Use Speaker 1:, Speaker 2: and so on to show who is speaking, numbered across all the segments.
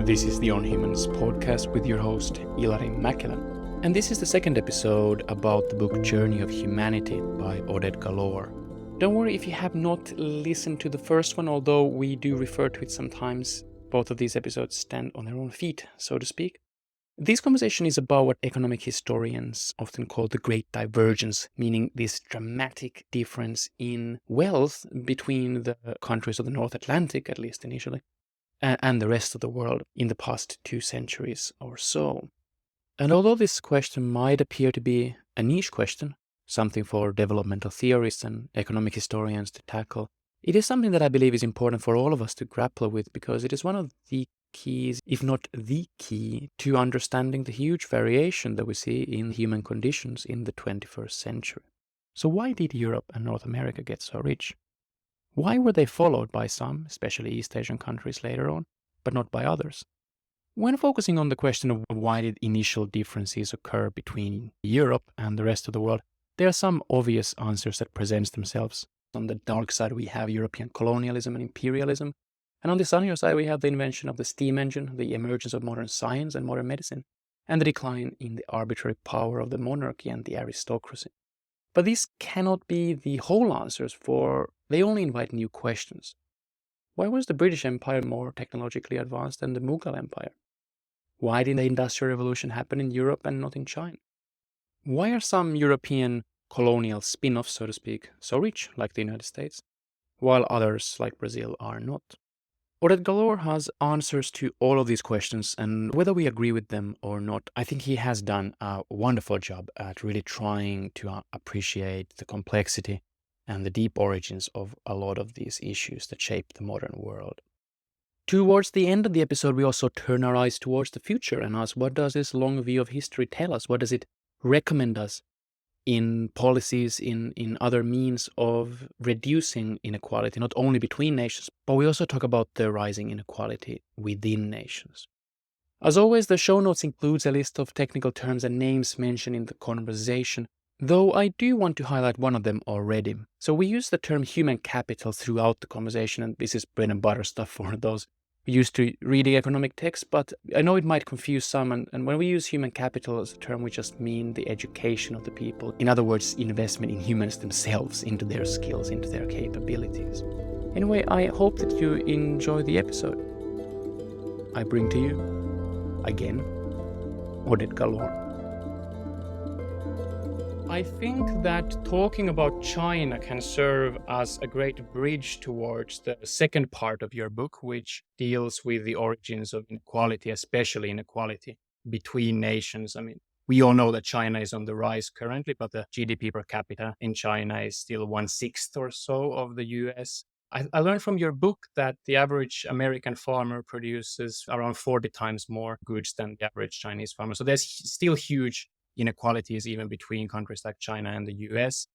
Speaker 1: This is the On Humans podcast with your host, Ilari and this is the second episode about the book Journey of Humanity by Oded Galor. Don't worry if you have not listened to the first one, although we do refer to it sometimes. Both of these episodes stand on their own feet, so to speak. This conversation is about what economic historians often call the Great Divergence, meaning this dramatic difference in wealth between the countries of the North Atlantic, at least initially, and the rest of the world in the past 2 centuries or so. And although this question might appear to be a niche question, something for developmental theorists and economic historians to tackle, it is something that I believe is important for all of us to grapple with because it is one of the keys, if not the key, to understanding the huge variation that we see in human conditions in the 21st century. So why did Europe and North America get so rich? Why were they followed by some, especially East Asian countries later on, but not by others? When focusing on the question of why did initial differences occur between Europe and the rest of the world, there are some obvious answers that present themselves. On the dark side, we have European colonialism and imperialism. And on the sunnier side, we have the invention of the steam engine, the emergence of modern science and modern medicine, and the decline in the arbitrary power of the monarchy and the aristocracy. But these cannot be the whole answers, for they only invite new questions. Why was the British Empire more technologically advanced than the Mughal Empire? Why did the Industrial Revolution happen in Europe and not in China? Why are some European colonial spin-offs, so to speak, so rich, like the United States, while others, like Brazil, are not? Oded Galor has answers to all of these questions, and whether we agree with them or not, I think he has done a wonderful job at really trying to appreciate the complexity and the deep origins of a lot of these issues that shape the modern world. Towards the end of the episode, we also turn our eyes towards the future and ask, what does this long view of history tell us? What does it recommend us in policies, in other means of reducing inequality, not only between nations, but we also talk about the rising inequality within nations. As always, the show notes includes a list of technical terms and names mentioned in the conversation, though I do want to highlight one of them already. So we use the term human capital throughout the conversation, and this is bread and butter stuff for those used to reading economic texts, but I know it might confuse some, and when we use human capital as a term, we just mean the education of the people. In other words, investment in humans themselves, into their skills, into their capabilities. Anyway, I hope that you enjoy the episode. I bring to you, again, Oded Galor. I think that talking about China can serve as a great bridge towards the second part of your book, which deals with the origins of inequality, especially inequality between nations. I mean, we all know that China is on the rise currently, but the GDP per capita in China is still 1/6 or so of the US. I learned from your book that the average American farmer produces around 40 times more goods than the average Chinese farmer. So there's still huge inequalities even between countries like China and the US.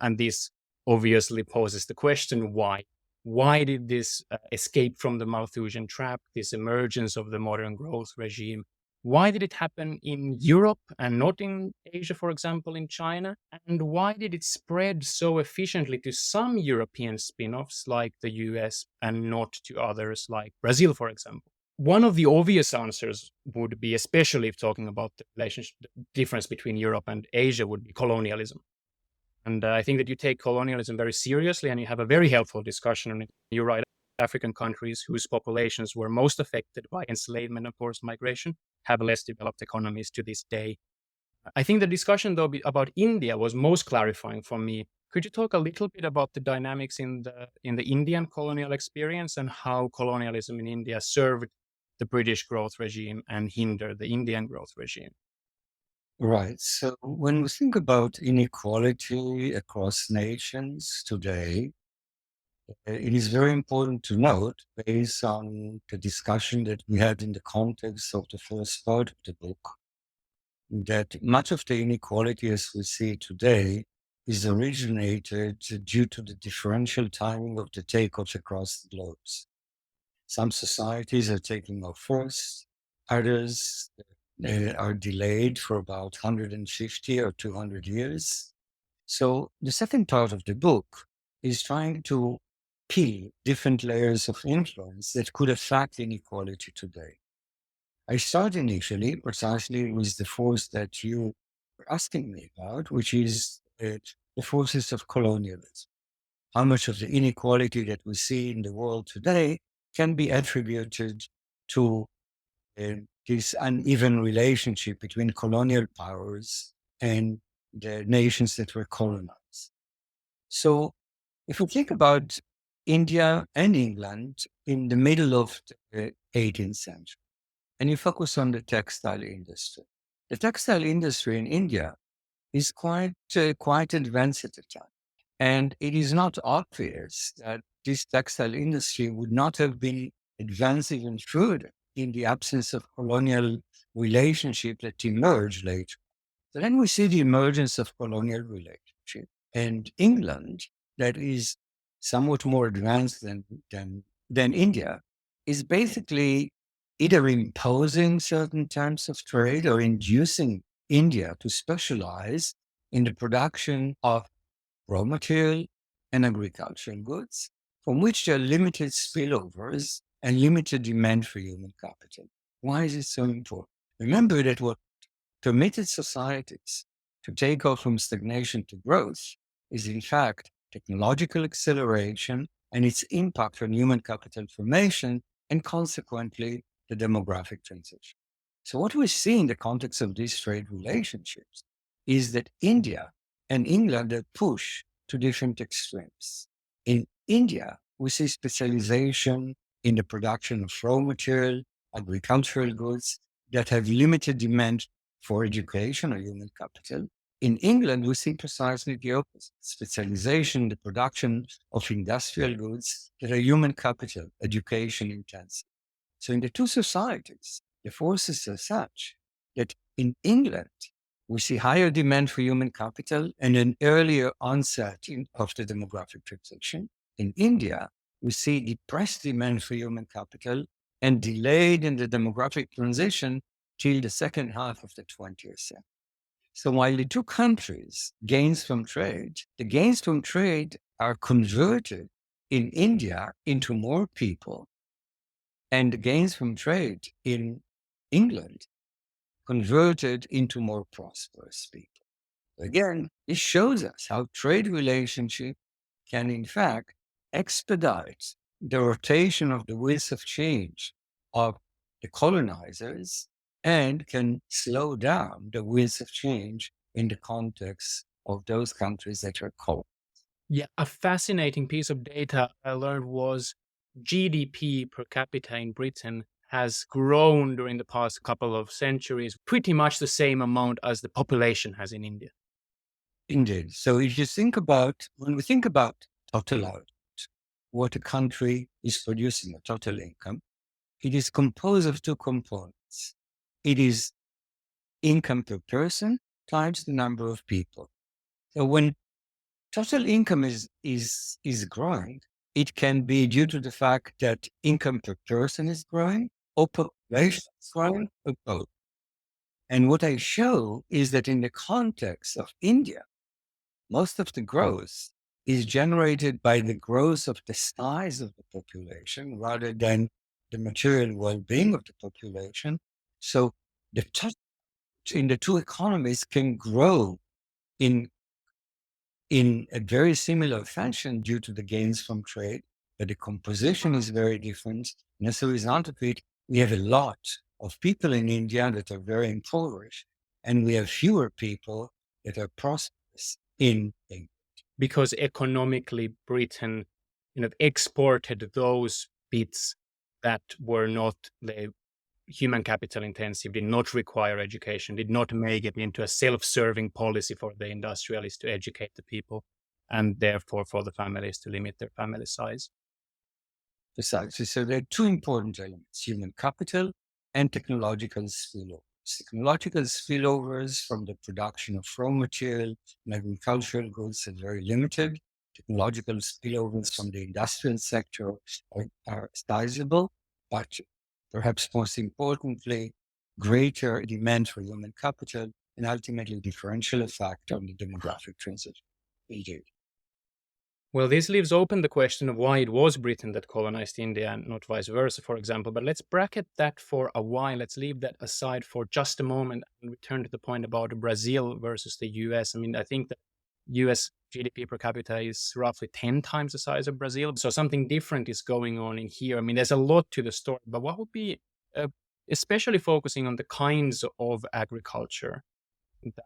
Speaker 1: And this obviously poses the question, why? Why did this escape from the Malthusian trap, this emergence of the modern growth regime? Why did it happen in Europe and not in Asia, for example, in China? And why did it spread so efficiently to some European spin-offs like the US and not to others like Brazil, for example? One of the obvious answers would be, especially if talking about the relationship, the difference between Europe and Asia, would be colonialism. And I think that you take colonialism very seriously and you have a very helpful discussion on it. You write African countries whose populations were most affected by enslavement and forced migration have less developed economies to this day. I think the discussion, though, about India was most clarifying for me. Could you talk a little bit about the dynamics in the Indian colonial experience and how colonialism in India served the British growth regime and hinder the Indian growth regime?
Speaker 2: Right. So when we think about inequality across nations today, it is very important to note, based on the discussion that we had in the context of the first part of the book, that much of the inequality as we see it today is originated due to the differential timing of the takeoff across the globes. Some societies are taking off first, others are delayed for about 150 or 200 years. So the second part of the book is trying to peel different layers of influence that could affect inequality today. I start initially precisely with the force that you were asking me about, which is the forces of colonialism. How much of the inequality that we see in the world today can be attributed to this uneven relationship between colonial powers and the nations that were colonized. So, if we think about India and England in the middle of the 18th century, and you focus on the textile industry, the textile industry in India is quite advanced at the time. And it is not obvious that this textile industry would not have been advanced even further in the absence of colonial relationship that emerged later. So then we see the emergence of colonial relationship. And England, that is somewhat more advanced than India, is basically either imposing certain terms of trade or inducing India to specialize in the production of raw material and agricultural goods, from which there are limited spillovers and limited demand for human capital. Why is it so important? Remember that what permitted societies to take off from stagnation to growth is, in fact, technological acceleration and its impact on human capital formation and consequently the demographic transition. So, what we see in the context of these trade relationships is that India and England are pushed to different extremes. In India, we see specialization in the production of raw material, agricultural goods that have limited demand for education or human capital. In England, we see precisely the opposite specialization in the production of industrial goods that are human capital, education intensive. So, in the two societies, the forces are such that in England, we see higher demand for human capital and an earlier onset of the demographic transition. In India, we see depressed demand for human capital and delayed in the demographic transition till the second half of the 20th century. So while the two countries gains from trade, the gains from trade are converted in India into more people, and the gains from trade in England converted into more prosperous people. Again, this shows us how trade relationship can in fact expedite the rotation of the wheels of change of the colonizers and can slow down the wheels of change in the context of those countries that are colonized.
Speaker 1: Yeah, a fascinating piece of data I learned was GDP per capita in Britain has grown during the past couple of centuries, pretty much the same amount as the population has in India.
Speaker 2: Indeed. So if you think about, when we think about total output, what a country is producing, a total income, it is composed of two components. It is income per person times the number of people. So when total income is growing, it can be due to the fact that income per person is growing or population is growing or both. And what I show is that in the context of India, most of the growth is generated by the growth of the size of the population rather than the material well-being of the population. So the touch in the two economies can grow in a very similar fashion due to the gains from trade, but the composition is very different. And as a result of it, we have a lot of people in India that are very impoverished, and we have fewer people that are prosperous in India.
Speaker 1: Because economically Britain exported those bits that were not the human capital intensive, did not require education, did not make it into a self-serving policy for the industrialists to educate the people, and therefore for the families to limit their family size.
Speaker 2: Precisely. So there are two important elements, human capital and technological spillovers. Technological spillovers from the production of raw material and agricultural goods are very limited. Technological spillovers from the industrial sector are sizable, but perhaps most importantly, greater demand for human capital and ultimately differential effect on the demographic transition. Indeed.
Speaker 1: Well, this leaves open the question of why it was Britain that colonized India and not vice versa, for example. But let's bracket that for a while. Let's leave that aside for just a moment and return to the point about Brazil versus the US. I mean, I think that US GDP per capita is roughly 10 times the size of Brazil. So something different is going on in here. I mean, there's a lot to the story, but what would be, especially focusing on the kinds of agriculture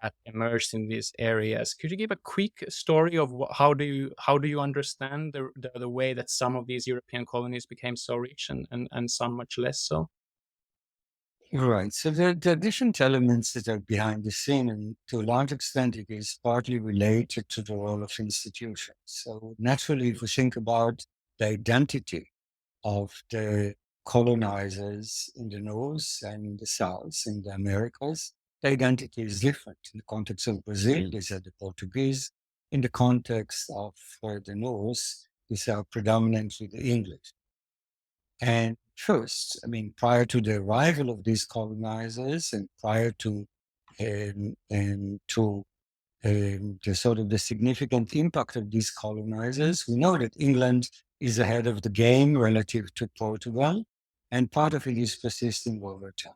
Speaker 1: that emerged in these areas. Could you give a quick story of how do you understand the way that some of these European colonies became so rich and some much less so?
Speaker 2: Right. So the different elements that are behind the scene, and to a large extent, it is partly related to the role of institutions. So naturally, if we think about the identity of the colonizers in the North and in the South, in the Americas, the identity is different. In the context of Brazil, these are the Portuguese. In the context of the North, these are predominantly the English. And first, I mean, prior to the arrival of these colonizers and prior to the sort of the significant impact of these colonizers, we know that England is ahead of the game relative to Portugal, and part of it is persisting over time.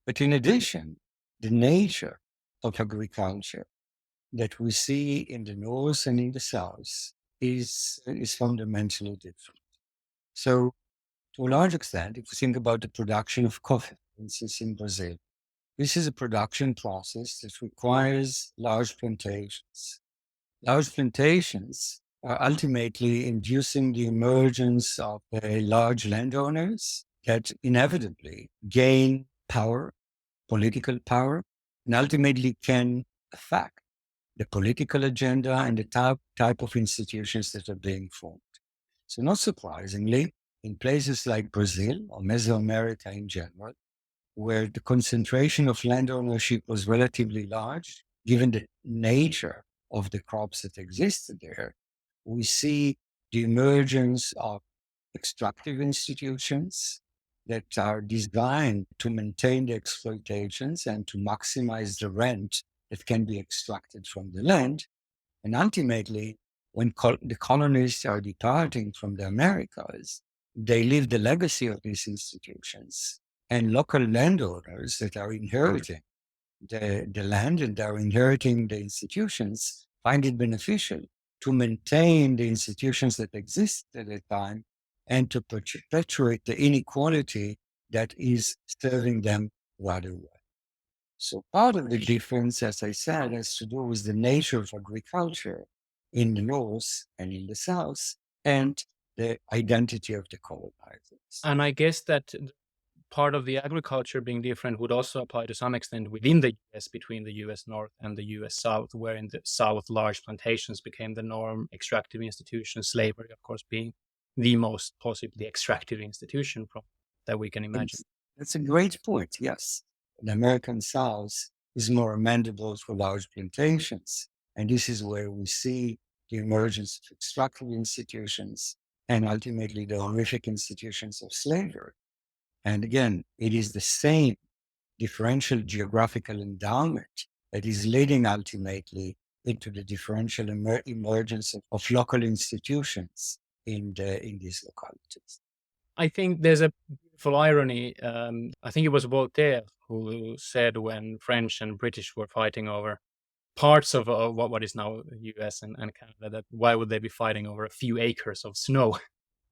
Speaker 2: But in addition, the nature of agriculture that we see in the north and in the south is fundamentally different. So to a large extent, if you think about the production of coffee, for instance, in Brazil, this is a production process that requires large plantations. Large plantations are ultimately inducing the emergence of large landowners that inevitably gain power, political power, and ultimately can affect the political agenda and the type of institutions that are being formed. So, not surprisingly, in places like Brazil or Mesoamerica in general, where the concentration of land ownership was relatively large, given the nature of the crops that existed there, we see the emergence of extractive institutions that are designed to maintain the exploitations and to maximize the rent that can be extracted from the land. And ultimately, when the colonists are departing from the Americas, they leave the legacy of these institutions. And local landowners that are inheriting the land and are inheriting the institutions find it beneficial to maintain the institutions that exist at the time and to perpetuate the inequality that is serving them rather well. So part of the difference, as I said, has to do with the nature of agriculture in the north and in the south and the identity of the colonizers.
Speaker 1: And I guess that part of the agriculture being different would also apply to some extent within the US, between the US North and the US South, where in the South, large plantations became the norm, extractive institutions, slavery, of course, being the most possibly extractive institution from that we can imagine.
Speaker 2: That's a great point, yes. The American South is more amenable for large plantations. And this is where we see the emergence of extractive institutions and ultimately the horrific institutions of slavery. And again, it is the same differential geographical endowment that is leading ultimately into the differential emergence of local institutions in these localities.
Speaker 1: I think there's a beautiful irony. I think it was Voltaire who said when French and British were fighting over parts of what is now US and Canada, that why would they be fighting over a few acres of snow?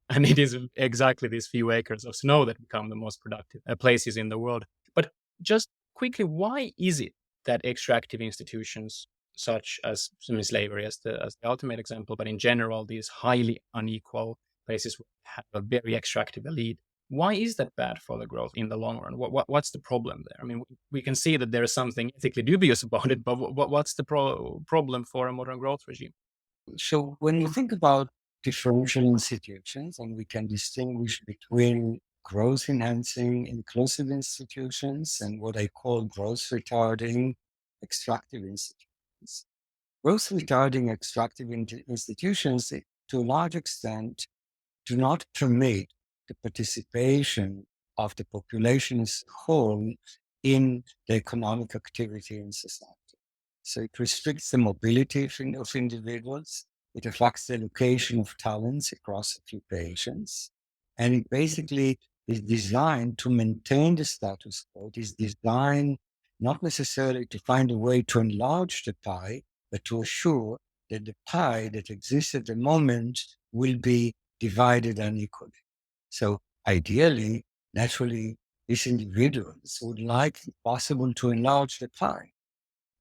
Speaker 1: And it is exactly these few acres of snow that become the most productive places in the world. But just quickly, why is it that extractive institutions such as slavery as the ultimate example, but in general, these highly unequal places have a very extractive elite, why is that bad for the growth in the long run? What's the problem there? I mean, we can see that there is something ethically dubious about it, but what's the problem for a modern growth regime?
Speaker 2: So when you think about differential institutions, and we can distinguish between growth enhancing inclusive institutions and what I call growth retarding extractive institutions. Growth retarding extractive institutions, to a large extent, do not permit the participation of the population as a whole in the economic activity in society. So it restricts the mobility of individuals. It affects the allocation of talents across occupations. And it basically is designed to maintain the status quo. It is designed not necessarily to find a way to enlarge the pie, but to assure that the pie that exists at the moment will be divided unequally. So ideally, naturally, these individuals would like, if possible, to enlarge the pie.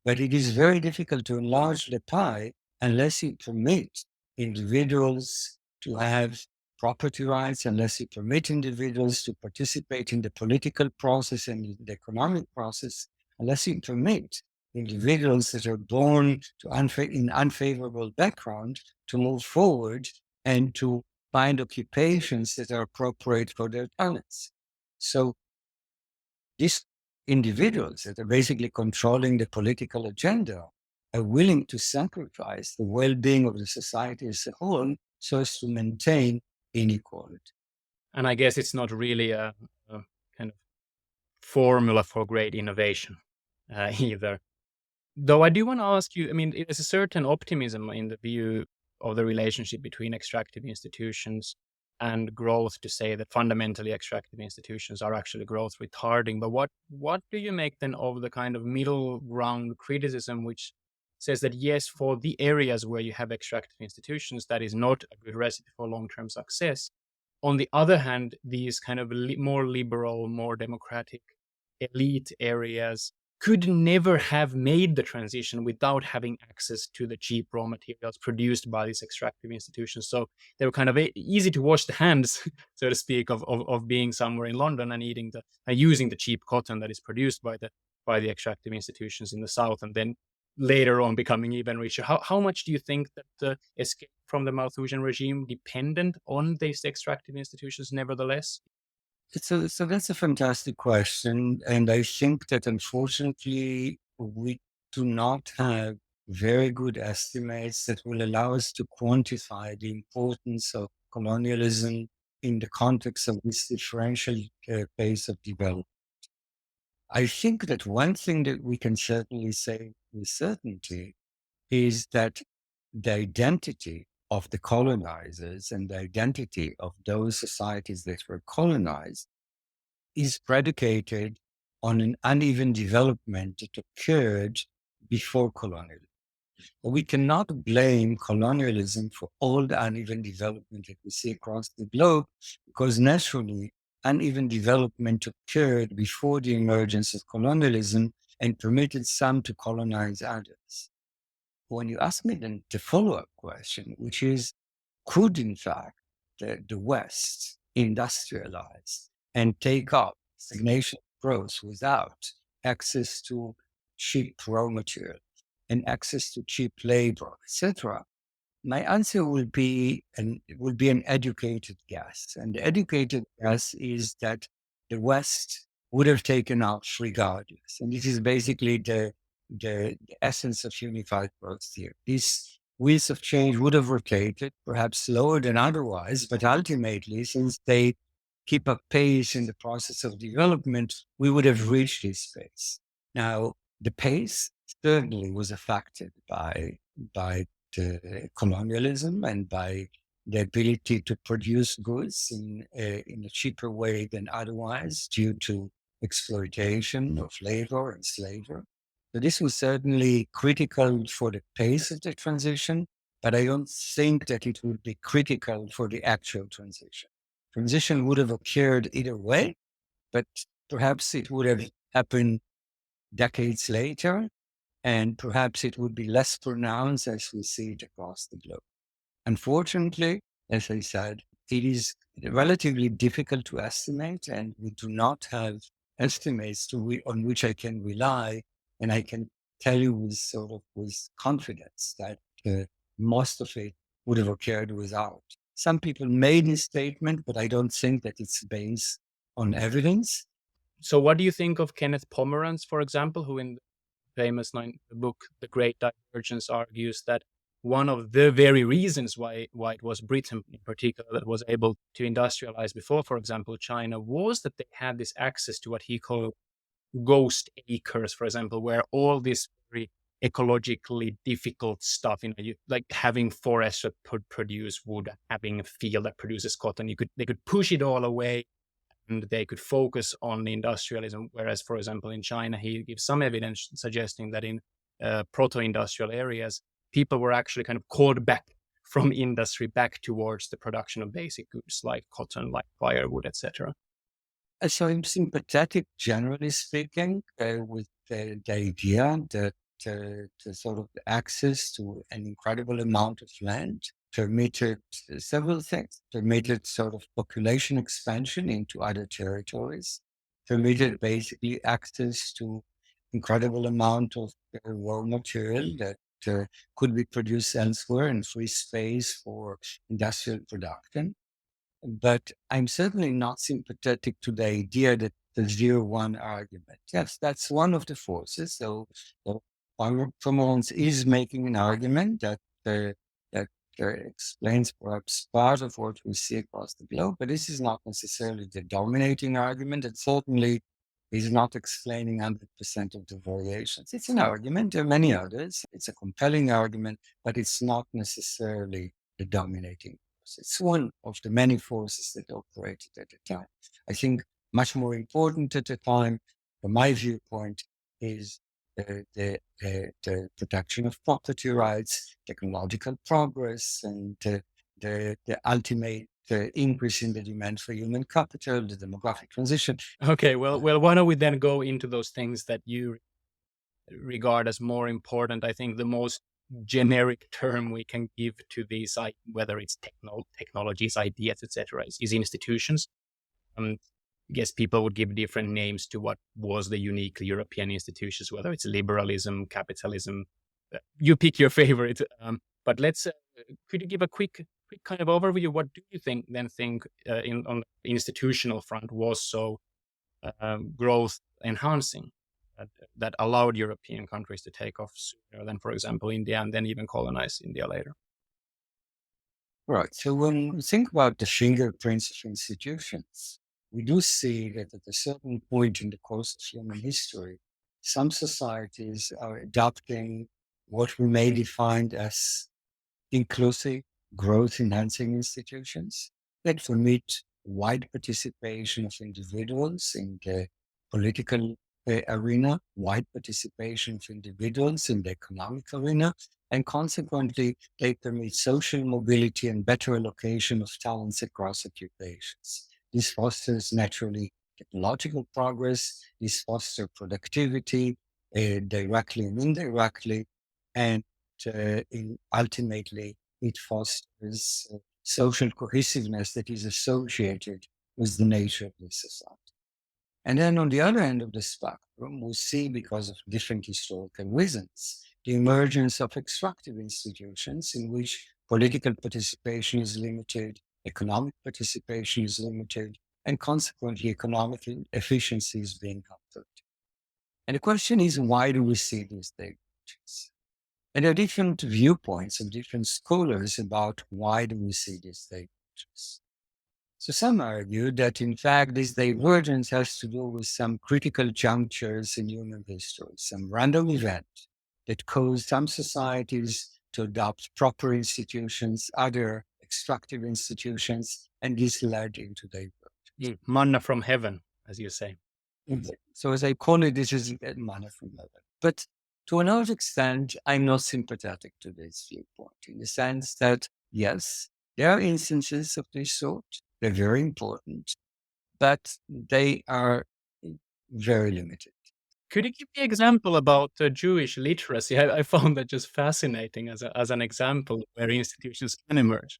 Speaker 2: But it is very difficult to enlarge the pie unless you permit individuals to have property rights, unless you permit individuals to participate in the political process and the economic process, unless you permit individuals that are born to in unfavorable background to move forward and to find occupations that are appropriate for their talents. So these individuals that are basically controlling the political agenda are willing to sacrifice the well-being of the society as a whole so as to maintain inequality.
Speaker 1: And I guess it's not really a kind of formula for great innovation either. Though I do want to ask you, I mean, there's a certain optimism in the view of the relationship between extractive institutions and growth to say that fundamentally extractive institutions are actually growth retarding. But what do you make then of the kind of middle ground criticism which says that yes, for the areas where you have extractive institutions, that is not a good recipe for long-term success. On the other hand, these kind of more liberal, more democratic elite areas could never have made the transition without having access to the cheap raw materials produced by these extractive institutions. So they were kind of easy to wash the hands, so to speak, of being somewhere in London and eating using the cheap cotton that is produced by the extractive institutions in the south, and then later on becoming even richer. How much do you think that the escape from the Malthusian regime dependent on these extractive institutions nevertheless?
Speaker 2: So that's a fantastic question. And I think that unfortunately, we do not have very good estimates that will allow us to quantify the importance of colonialism in the context of this differential pace of development. I think that one thing that we can certainly say with certainty is that the identity of the colonizers and the identity of those societies that were colonized is predicated on an uneven development that occurred before colonialism. We cannot blame colonialism for all the uneven development that we see across the globe, because naturally, uneven development occurred before the emergence of colonialism and permitted some to colonize others. When you ask me then the follow-up question, which is, could in fact the West industrialize and take up stagnation growth without access to cheap raw material and access to cheap labor, etc.? My answer will be an educated guess. And the educated guess is that the West would have taken off regardless. And this is basically the essence of unified growth theory. These wheels of change would have rotated, perhaps slower than otherwise, but ultimately, since they keep up pace in the process of development, we would have reached this pace. Now, the pace certainly was affected by colonialism and by the ability to produce goods in a cheaper way than otherwise due to exploitation of labor and slavery. So this was certainly critical for the pace of the transition, but I don't think that it would be critical for the actual transition. Transition would have occurred either way, but perhaps it would have happened decades later, and perhaps it would be less pronounced as we see it across the globe. Unfortunately, as I said, it is relatively difficult to estimate, and we do not have estimates on which I can rely, and I can tell you with confidence that most of it would have occurred without. Some people made this statement, but I don't think that it's based on evidence.
Speaker 1: So what do you think of Kenneth Pomeranz, for example, who in the famous book The Great Divergence argues that one of the very reasons why it was Britain in particular that was able to industrialize before, for example, China, was that they had this access to what he called ghost acres, for example, where all these very ecologically difficult stuff. Like having forests that produce wood, having a field that produces cotton. They could push it all away, and they could focus on industrialism. Whereas, for example, in China, he gives some evidence suggesting that in proto-industrial areas, people were actually kind of called back from industry back towards the production of basic goods like cotton, like firewood, etc.
Speaker 2: So I'm sympathetic, generally speaking, with the idea that the sort of access to an incredible amount of land permitted several things, permitted sort of population expansion into other territories, permitted basically access to incredible amount of raw material that could be produced elsewhere and free space for industrial production. But I'm certainly not sympathetic to the idea that the 0-1 argument. Yes, that's one of the forces. So Pomerantz is making an argument that explains perhaps part of what we see across the globe, but this is not necessarily the dominating argument. It certainly is not explaining 100% of the variations. It's an argument. There are many others. It's a compelling argument, but it's not necessarily the dominating. It's one of the many forces that operated at the time. I think much more important at the time, from my viewpoint, is the protection of property rights, technological progress, and the ultimate increase in the demand for human capital, the demographic transition.
Speaker 1: Okay, well, why don't we then go into those things that you regard as more important? I think the most generic term we can give to these, whether it's technologies, ideas, etc., is institutions. I guess people would give different names to what was the uniquely European institutions, whether it's liberalism, capitalism. You pick your favorite. But let's. Could you give a quick kind of overview? What do you think on the institutional front was so growth enhancing that allowed European countries to take off sooner than, for example, India, and then even colonize India later?
Speaker 2: Right. So when we think about the fingerprints of institutions, we do see that at a certain point in the course of human history, some societies are adopting what we may define as inclusive, growth enhancing institutions that permit wide participation of individuals in the political arena, wide participation of individuals in the economic arena, and consequently, they permit social mobility and better allocation of talents across occupations. This fosters naturally technological progress, this fosters productivity directly and indirectly, and ultimately it fosters social cohesiveness that is associated with the nature of the society. And then on the other end of the spectrum, we see, because of different historical reasons, the emergence of extractive institutions in which political participation is limited, economic participation is limited, and consequently economic efficiency is being hampered. And the question is, why do we see these divergences? And there are different viewpoints of different scholars about why do we see these divergences. So some argue that, in fact, this divergence has to do with some critical junctures in human history, some random event that caused some societies to adopt proper institutions, other extractive institutions, and this led into divergence.
Speaker 1: Manna from heaven, as you say.
Speaker 2: So as I call it, this is manna from heaven. But to a large extent, I'm not sympathetic to this viewpoint, in the sense that, yes, there are instances of this sort. They're very important, but they are very limited.
Speaker 1: Could you give me an example about Jewish literacy? I found that just fascinating as an example where institutions can emerge.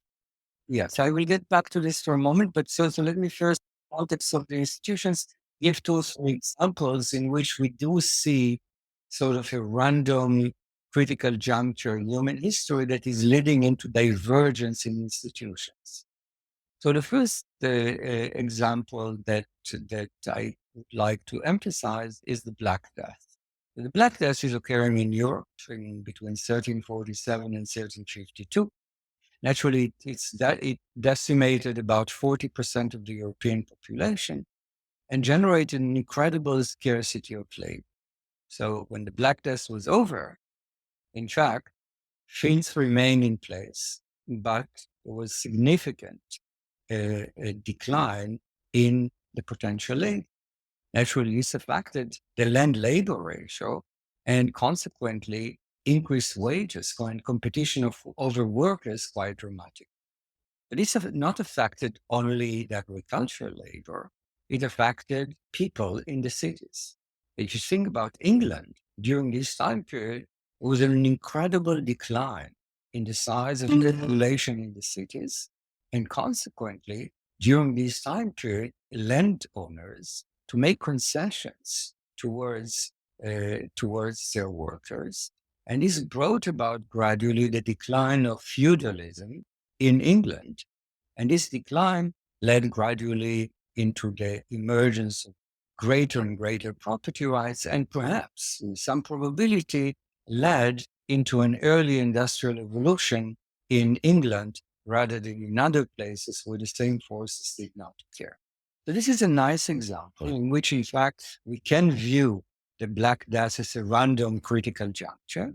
Speaker 2: Yes, I will get back to this for a moment, but so let me first, context of the institutions, give 2 or 3 examples in which we do see sort of a random critical juncture in human history that is leading into divergence in institutions. So the first example that I would like to emphasize is the Black Death. The Black Death is occurring in Europe between 1347 and 1352. Naturally, it decimated about 40% of the European population and generated an incredible scarcity of labor. So when the Black Death was over, In fact, things remain in place, but there was significant decline in the potential labor. Naturally, this affected the land-labor ratio and consequently increased wages and competition over workers quite dramatic. But this not affected only the agricultural labor, it affected people in the cities. If you think about England during this time period, there was an incredible decline in the size of the population in the cities. And consequently, during this time period, landowners to make concessions towards their workers. And this brought about gradually the decline of feudalism in England. And this decline led gradually into the emergence of greater and greater property rights, and perhaps, with some probability, led into an early industrial revolution in England rather than in other places where the same forces did not occur. So this is a nice example in which, in fact, we can view the Black Death as a random critical juncture.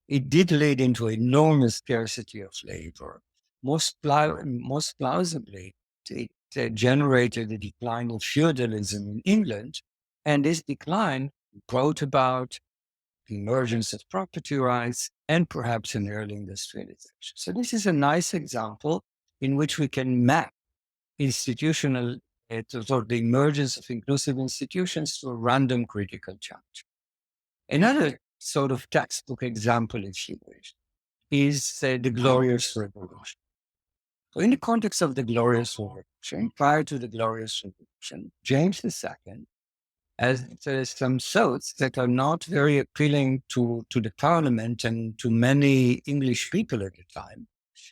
Speaker 2: It did lead into enormous scarcity of labor. Most plausibly, it generated a decline of feudalism in England, and this decline brought about the emergence of property rights and perhaps an early industrialization. So this is a nice example in which we can map institutional, the emergence of inclusive institutions to a random critical juncture. Another sort of textbook example, if you wish, is the Glorious Revolution. So in the context of the Glorious Revolution, prior to the Glorious Revolution, James II has some thoughts that are not very appealing to the parliament and to many English people at the time.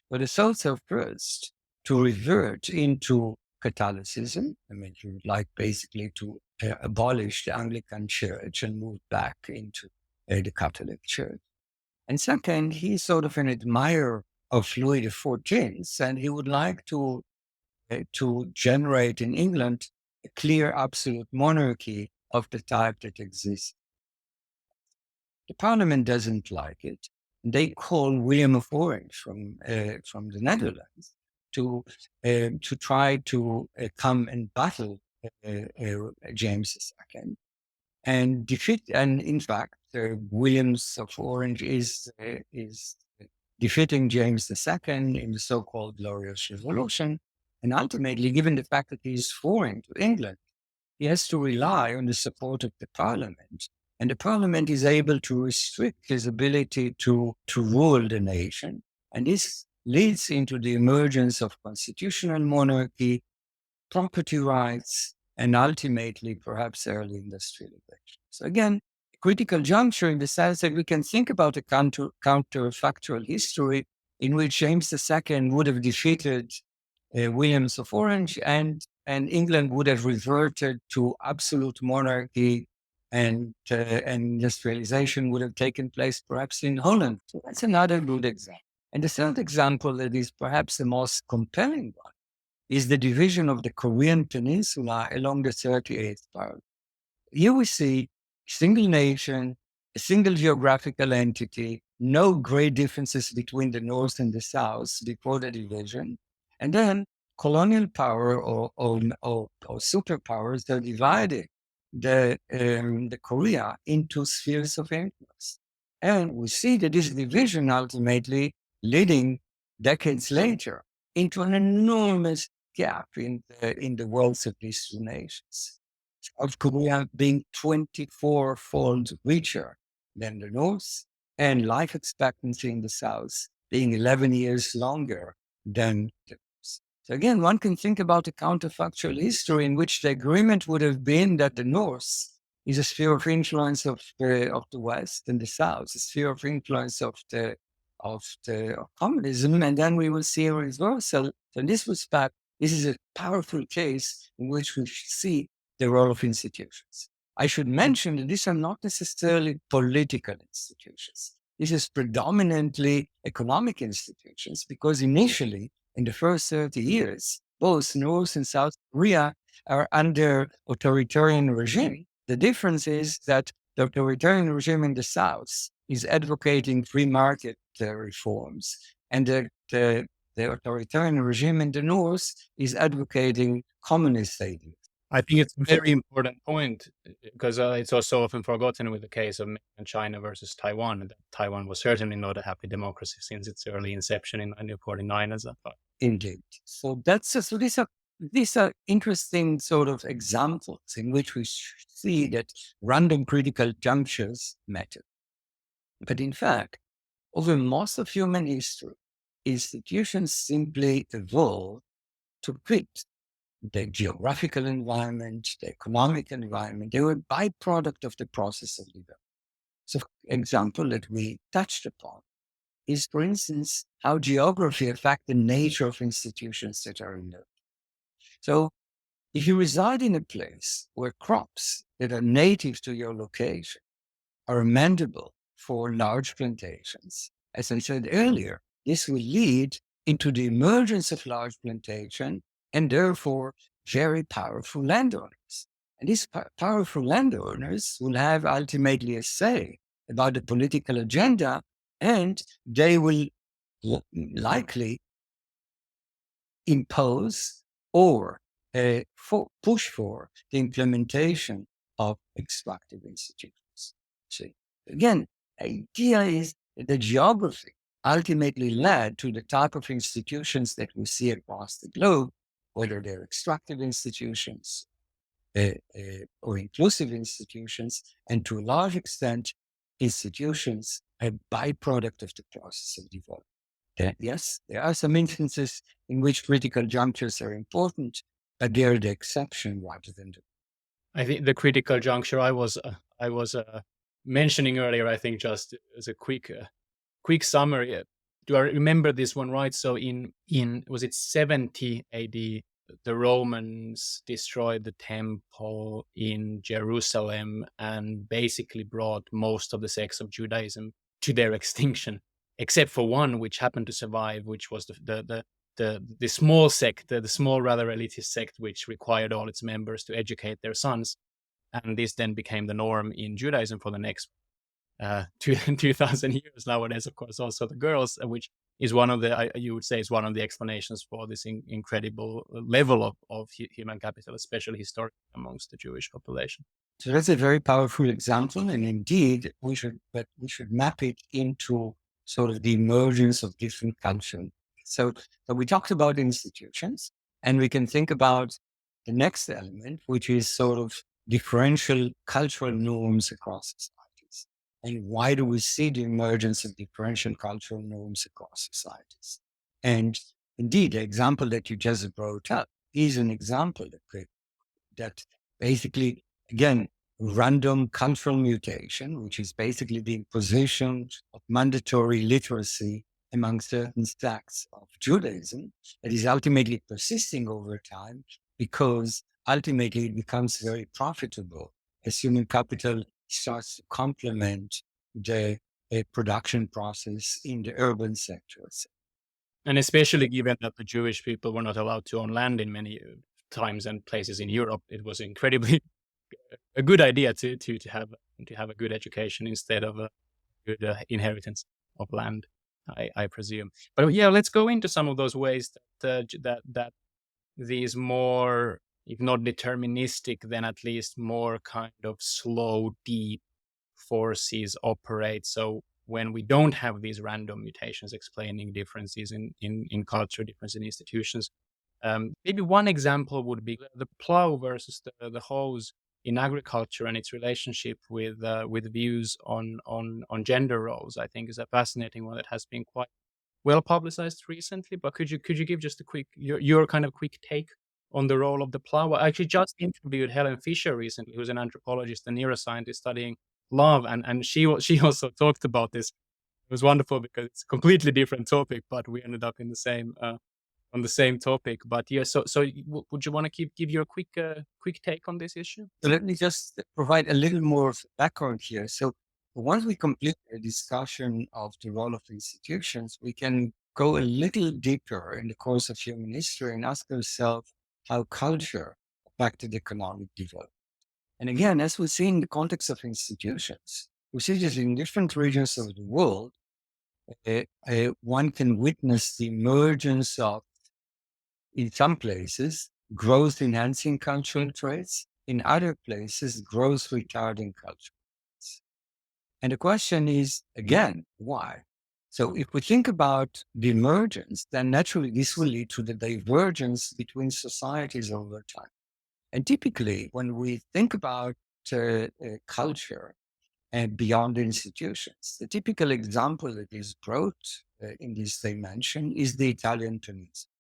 Speaker 2: But the thoughts are first to revert into Catholicism. I mean, he would like basically to abolish the Anglican Church and move back into the Catholic Church. And second, he's sort of an admirer of Louis XIV, and he would like to generate in England a clear absolute monarchy of the type that exists. The parliament doesn't like it. They call William of Orange from the Netherlands to try to come and battle James II and defeat. And in fact, Williams of Orange is defeating James II in the so-called Glorious Revolution. And ultimately, given the fact that he is foreign to England, he has to rely on the support of the parliament. And the parliament is able to restrict his ability to rule the nation. And this leads into the emergence of constitutional monarchy, property rights, and ultimately perhaps early industrialization. So again, a critical juncture in the sense that we can think about a counterfactual history in which James II would have defeated Williams of Orange, and England would have reverted to absolute monarchy, and industrialization would have taken place perhaps in Holland. So that's another good example. And the third example that is perhaps the most compelling one is the division of the Korean Peninsula along the 38th parallel. Here we see a single nation, a single geographical entity, no great differences between the North and the South before the division. And then colonial power or superpowers are dividing the Korea into spheres of influence. And we see that this division ultimately leading decades later into an enormous gap in the worlds of these two nations. South Korea being 24-fold richer than the North, and life expectancy in the South being 11 years longer than the North. So again, one can think about a counterfactual history in which the agreement would have been that the North is a sphere of influence of the West, and the South a sphere of influence of communism, and then we will see a reversal. So in this respect, this is a powerful case in which we see the role of institutions. I should mention that these are not necessarily political institutions. This is predominantly economic institutions, because initially, in the first 30 years, both North and South Korea are under authoritarian regime. The difference is that the authoritarian regime in the South is advocating free market reforms, and the authoritarian regime in the north is advocating communist ideas.
Speaker 1: I think it's a very important point because it's also often forgotten with the case of mainland China versus Taiwan. That Taiwan was certainly not a happy democracy since its early inception in 1949, as I thought.
Speaker 2: Indeed. So so these are interesting sort of examples in which we see that random critical junctures matter. But in fact, over most of human history, institutions simply evolve to fit the geographical environment, the economic environment. They were a byproduct of the process of development. So, example that we touched upon is, for instance, how geography affects the nature of institutions that are in there. So, if you reside in a place where crops that are native to your location are amendable for large plantations, as I said earlier, this will lead into the emergence of large plantation and therefore very powerful landowners. And these powerful landowners will have ultimately a say about the political agenda, and they will likely impose or push for the implementation of extractive institutions. See, again, idea is that the geography ultimately led to the type of institutions that we see across the globe, whether they're extractive institutions or inclusive institutions, and to a large extent, institutions a byproduct of the process of development. Yes, there are some instances in which critical junctures are important, but they're the exception rather than the.
Speaker 1: I think the critical juncture I was mentioning earlier, I think just as a quick summary. Do I remember this one right? So in was it 70 AD, the Romans destroyed the temple in Jerusalem and basically brought most of the sects of Judaism to their extinction, except for one which happened to survive, which was the small sect, the small rather elitist sect, which required all its members to educate their sons, and this then became the norm in Judaism for the next 2,000 years. Nowadays, of course, also the girls, which is one of the, you would say, is one of the explanations for this incredible level of human capital, especially historically amongst the Jewish population.
Speaker 2: So that's a very powerful example, and indeed we should map it into sort of the emergence of different cultures. So we talked about institutions, and we can think about the next element, which is sort of differential cultural norms across societies. And why do we see the emergence of differential cultural norms across societies? And indeed, the example that you just brought up is an example that basically, again, random cultural mutation, which is basically the imposition of mandatory literacy among certain sects of Judaism, that is ultimately persisting over time because ultimately it becomes very profitable as human capital starts to complement the production process in the urban sectors.
Speaker 1: And especially given that the Jewish people were not allowed to own land in many times and places in Europe, it was incredibly a good idea to have a good education instead of a good inheritance of land, I presume. But yeah, let's go into some of those ways that these more, if not deterministic, then at least more kind of slow, deep forces operate. So when we don't have these random mutations explaining differences in culture, difference in institutions, maybe one example would be the plow versus the hose in agriculture and its relationship with views on gender roles. I think is a fascinating one that has been quite well publicized recently. But could you give just a quick your kind of quick take on the role of the plow? I actually just interviewed Helen Fisher recently, who's an anthropologist and neuroscientist studying love, and she also talked about this. It was wonderful because it's a completely different topic, but we ended up in the same on the same topic. But yeah, so would you want to give your quick take on this issue?
Speaker 2: So let me just provide a little more background here. So once we complete a discussion of the role of institutions, we can go a little deeper in the course of human history and ask ourselves how culture affected economic development. And again, as we see in the context of institutions, we see that in different regions of the world, one can witness the emergence of, in some places, growth enhancing cultural traits, in other places, growth retarding cultural traits. And the question is, again, why? So if we think about the emergence, then naturally this will lead to the divergence between societies over time. And typically, when we think about culture and beyond institutions, the typical example that is brought in this dimension is the Italian Tunisian.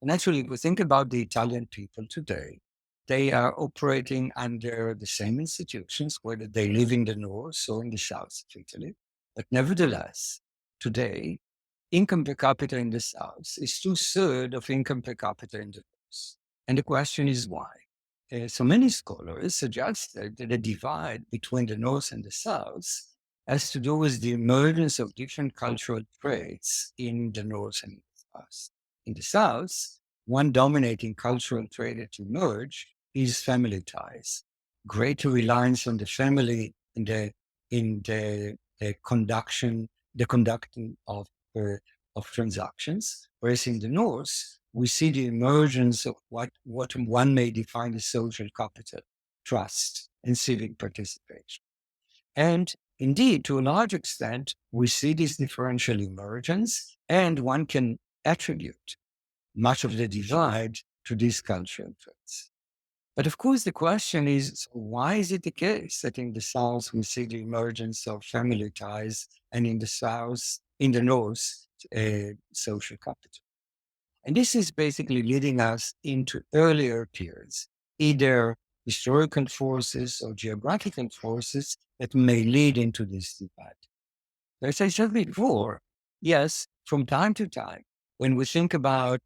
Speaker 2: And actually, if we think about the Italian people today, they are operating under the same institutions, whether they live in the north or in the south of Italy. But nevertheless, today, income per capita in the south is two-thirds of income per capita in the north. And the question is why? So many scholars suggested that the divide between the north and the south has to do with the emergence of different cultural traits in the north and the south. In the south, one dominating cultural trait that emerged is family ties, greater reliance on the family in the conducting of transactions. Whereas in the north, we see the emergence of what one may define as social capital, trust, and civic participation. And indeed, to a large extent, we see this differential emergence, and one can attribute much of the divide to these cultural traits. But of course, the question is, so why is it the case that in the South we see the emergence of family ties and in the North, social capital? And this is basically leading us into earlier periods, either historical forces or geographical forces that may lead into this divide. As I said before, yes, from time to time, when we think about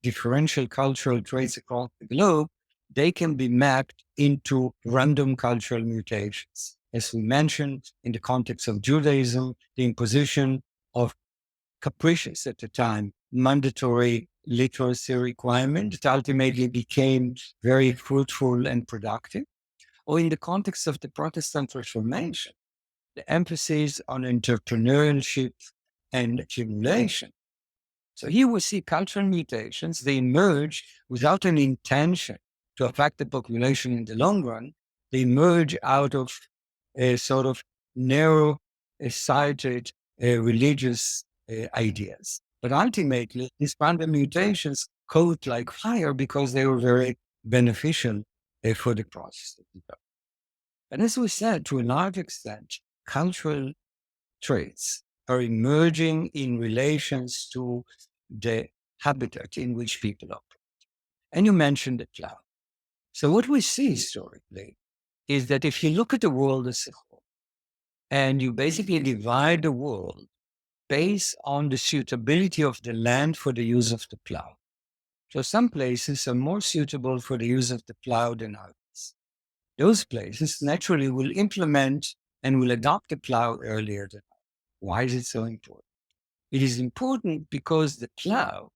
Speaker 2: differential cultural traits across the globe, they can be mapped into random cultural mutations. As we mentioned, in the context of Judaism, the imposition of capricious at the time mandatory literacy requirement that ultimately became very fruitful and productive, or in the context of the Protestant Reformation, the emphasis on entrepreneurship and accumulation. So here we see cultural mutations. They emerge without an intention to affect the population in the long run. They emerge out of a sort of narrow-sighted religious ideas. But ultimately, these random mutations caught like fire because they were very beneficial for the process. And as we said, to a large extent, cultural traits are emerging in relations to the habitat in which people operate. And you mentioned the cloud. So what we see historically is that if you look at the world as a whole, and you basically divide the world based on the suitability of the land for the use of the plow. So some places are more suitable for the use of the plow than others. Those places naturally will implement and will adopt the plow earlier than others. Why is it so important? It is important because the plow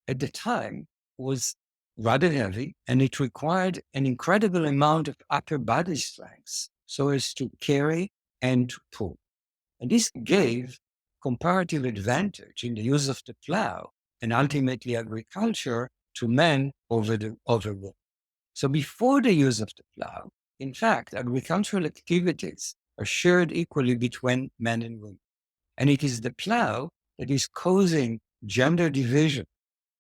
Speaker 2: at the time was rather heavy and it required an incredible amount of upper body strength so as to carry and to pull. And this gave comparative advantage in the use of the plow and ultimately agriculture to men over women. So before the use of the plow, in fact, agricultural activities are shared equally between men and women. And it is the plow that is causing gender division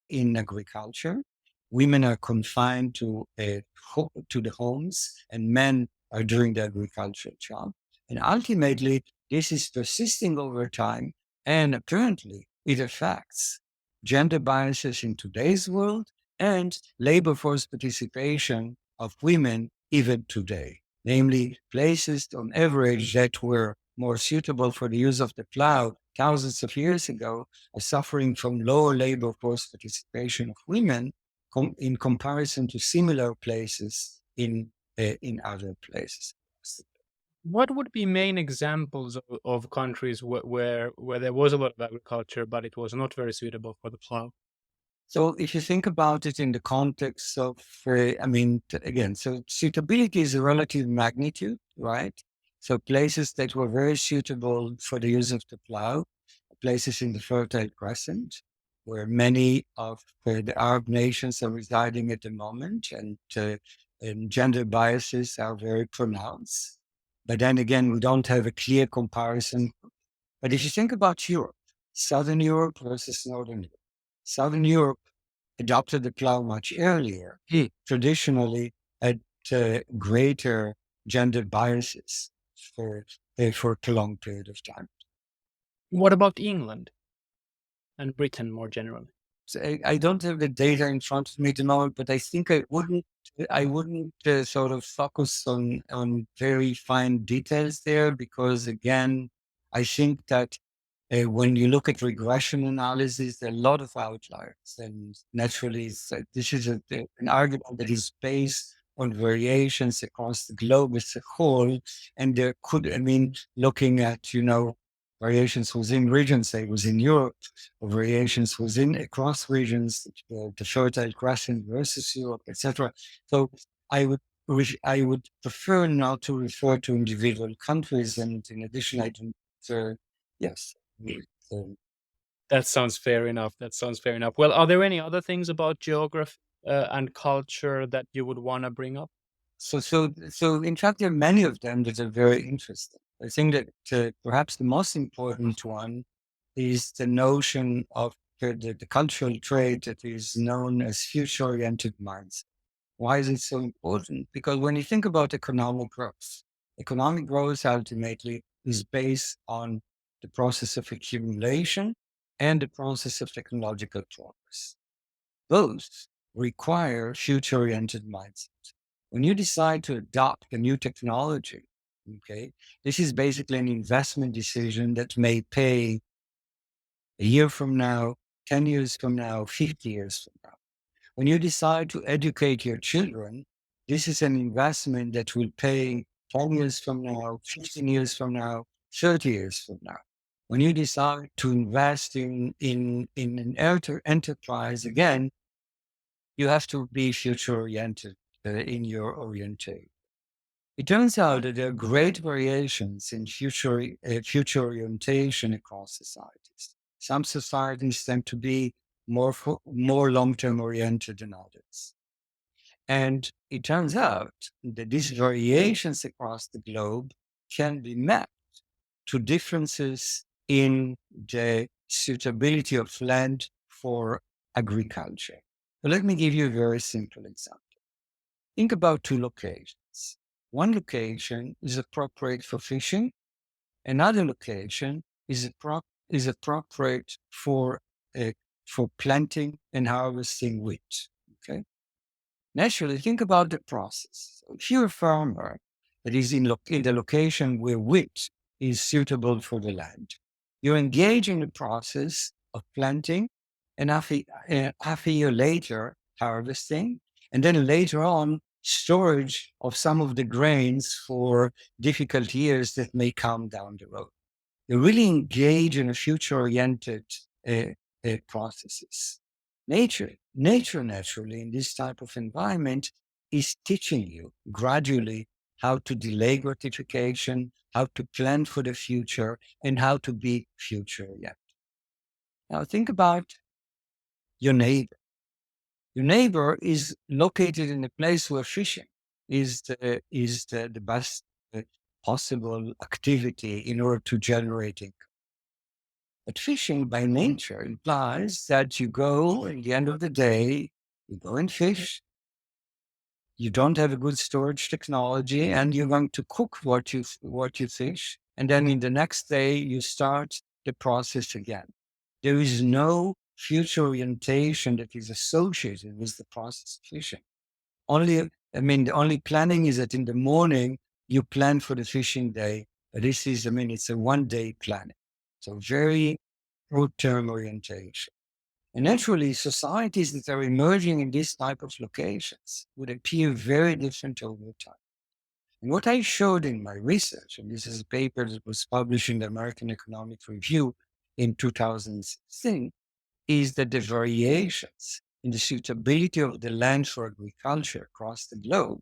Speaker 2: in agriculture. Women are confined to the homes and men are doing the agricultural job. And ultimately, this is persisting over time and apparently it affects gender biases in today's world and labor force participation of women even today. Namely, places on average that were more suitable for the use of the plow thousands of years ago are suffering from lower labor force participation of women in comparison to similar places in other places.
Speaker 1: What would be main examples of countries where there was a lot of agriculture, but it was not very suitable for the plow?
Speaker 2: So if you think about it in the context of, again, so suitability is a relative magnitude, right? So places that were very suitable for the use of the plow, places in the Fertile Crescent, where many of the Arab nations are residing at the moment, and gender biases are very pronounced. But then again, we don't have a clear comparison. But if you think about Europe, Southern Europe versus Northern Europe, Southern Europe adopted the plow much earlier, traditionally had greater gender biases for a long period of time.
Speaker 1: What about England and Britain more generally?
Speaker 2: So I don't have the data in front of me at the moment, but I think I wouldn't sort of focus on very fine details there, because again, I think that when you look at regression analysis, there are a lot of outliers, and naturally, this is an argument that is based on variations across the globe as a whole, and there could, I mean, looking at variations within regions, say within Europe, or variations within across regions, the Fertile Crescent versus Europe, etc. So I would prefer not to refer to individual countries, and in addition, I don't. Yes. So,
Speaker 1: That sounds fair enough. That sounds fair enough. Well, are there any other things about geography and culture that you would want to bring up?
Speaker 2: so in fact, there are many of them that are very interesting. I think that perhaps the most important one is the notion of the cultural trait that is known as future-oriented minds. Why is it so important? Because when you think about economic growth ultimately is based on the process of accumulation and the process of technological progress. Both require future-oriented mindset. When you decide to adopt a new technology, okay, this is basically an investment decision that may pay a year from now, 10 years from now, 50 years from now. When you decide to educate your children, this is an investment that will pay 10 years from now, 15 years from now, 30 years from now. When you decide to invest in an enterprise, again, you have to be future oriented in your orientation. It turns out that there are great variations in future orientation across societies. Some societies tend to be more long-term oriented than others. And it turns out that these variations across the globe can be mapped to differences in the suitability of land for agriculture. So let me give you a very simple example. Think about two locations. One location is appropriate for fishing. Another location is appropriate for planting and harvesting wheat. Okay. Naturally, think about the process. So if you're a farmer that is in the location where wheat is suitable for the land, you're engaged in the process of planting, and half a year later, harvesting, and then later on, storage of some of the grains for difficult years that may come down the road. You really engage in a future-oriented processes. Nature naturally in this type of environment is teaching you gradually how to delay gratification, how to plan for the future, and how to be future-oriented. Now think about your neighbor. Your neighbor is located in a place where fishing is the best possible activity in order to generate income. But fishing by nature implies that you go at the end of the day, you go and fish. You don't have a good storage technology, and you're going to cook what you fish, and then in the next day you start the process again. There is no future orientation that is associated with the process of fishing. The only planning is that in the morning you plan for the fishing day. But it's a 1 day planning. So very short-term orientation. And naturally, societies that are emerging in these type of locations would appear very different over time. And what I showed in my research, and this is a paper that was published in the American Economic Review in 2016, is that the variations in the suitability of the land for agriculture across the globe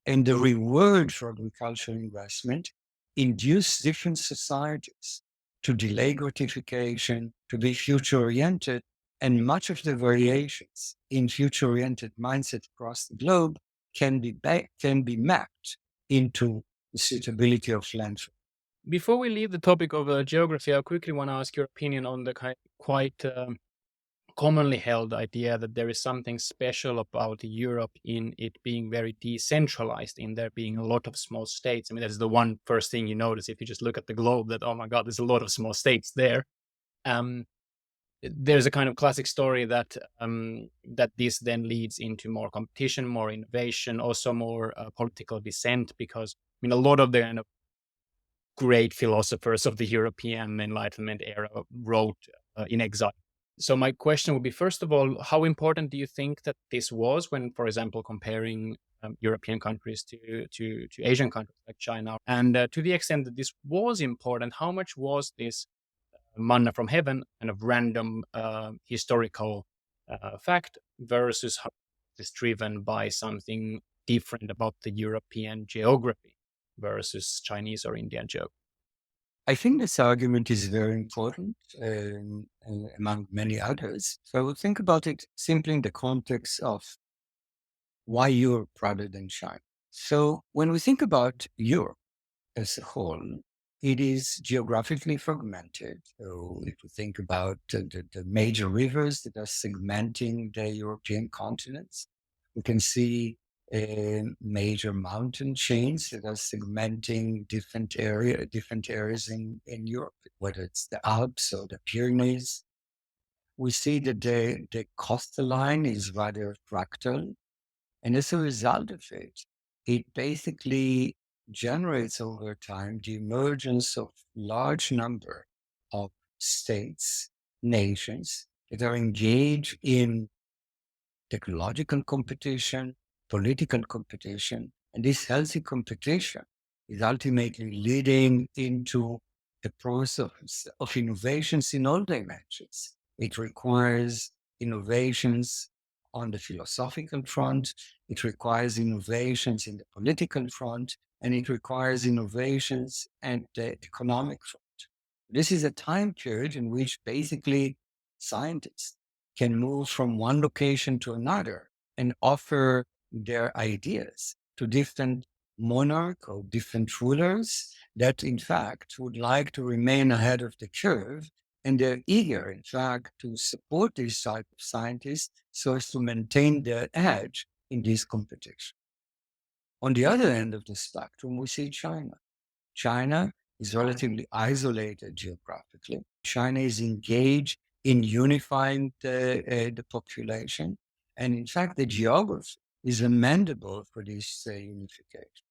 Speaker 2: and the reward for agricultural investment induce different societies to delay gratification, to be future-oriented, and much of the variations in future-oriented mindset across the globe can be mapped into the suitability of land.
Speaker 1: Before we leave the topic of geography, I quickly want to ask your opinion on the quite commonly held idea that there is something special about Europe in it being very decentralized, in there being a lot of small states. I mean, that's the one first thing you notice if you just look at the globe, that, oh my God, there's a lot of small states there. Um, there's a kind of classic story that that this then leads into more competition, more innovation, also more political dissent, because I mean, a lot of the kind of great philosophers of the European Enlightenment era wrote in exile. So my question would be, first of all, how important do you think that this was when, for example, comparing European countries to Asian countries like China? And to the extent that this was important, how much was this manna from heaven, kind of random historical fact, versus how it's driven by something different about the European geography versus Chinese or Indian geography?
Speaker 2: I think this argument is very important among many others. So I would think about it simply in the context of why Europe rather than China. So when we think about Europe as a whole, it is geographically fragmented. So if we think about the major rivers that are segmenting the European continents, we can see major mountain chains that are segmenting different areas in Europe, whether it's the Alps or the Pyrenees. We see that the coastal line is rather fractal, and as a result of it, it basically generates over time the emergence of large number of states, nations that are engaged in technological competition, political competition, and this healthy competition is ultimately leading into the process of innovations in all dimensions. It requires innovations on the philosophical front, it requires innovations in the political front, and it requires innovations at the economic front. This is a time period in which basically scientists can move from one location to another and offer their ideas to different monarch or different rulers that in fact would like to remain ahead of the curve, and they're eager in fact to support these type of scientists so as to maintain their edge in this competition. On the other end of the spectrum, we see China. China is relatively isolated geographically. China is engaged in unifying the population. And in fact, the geography is amendable for this unification.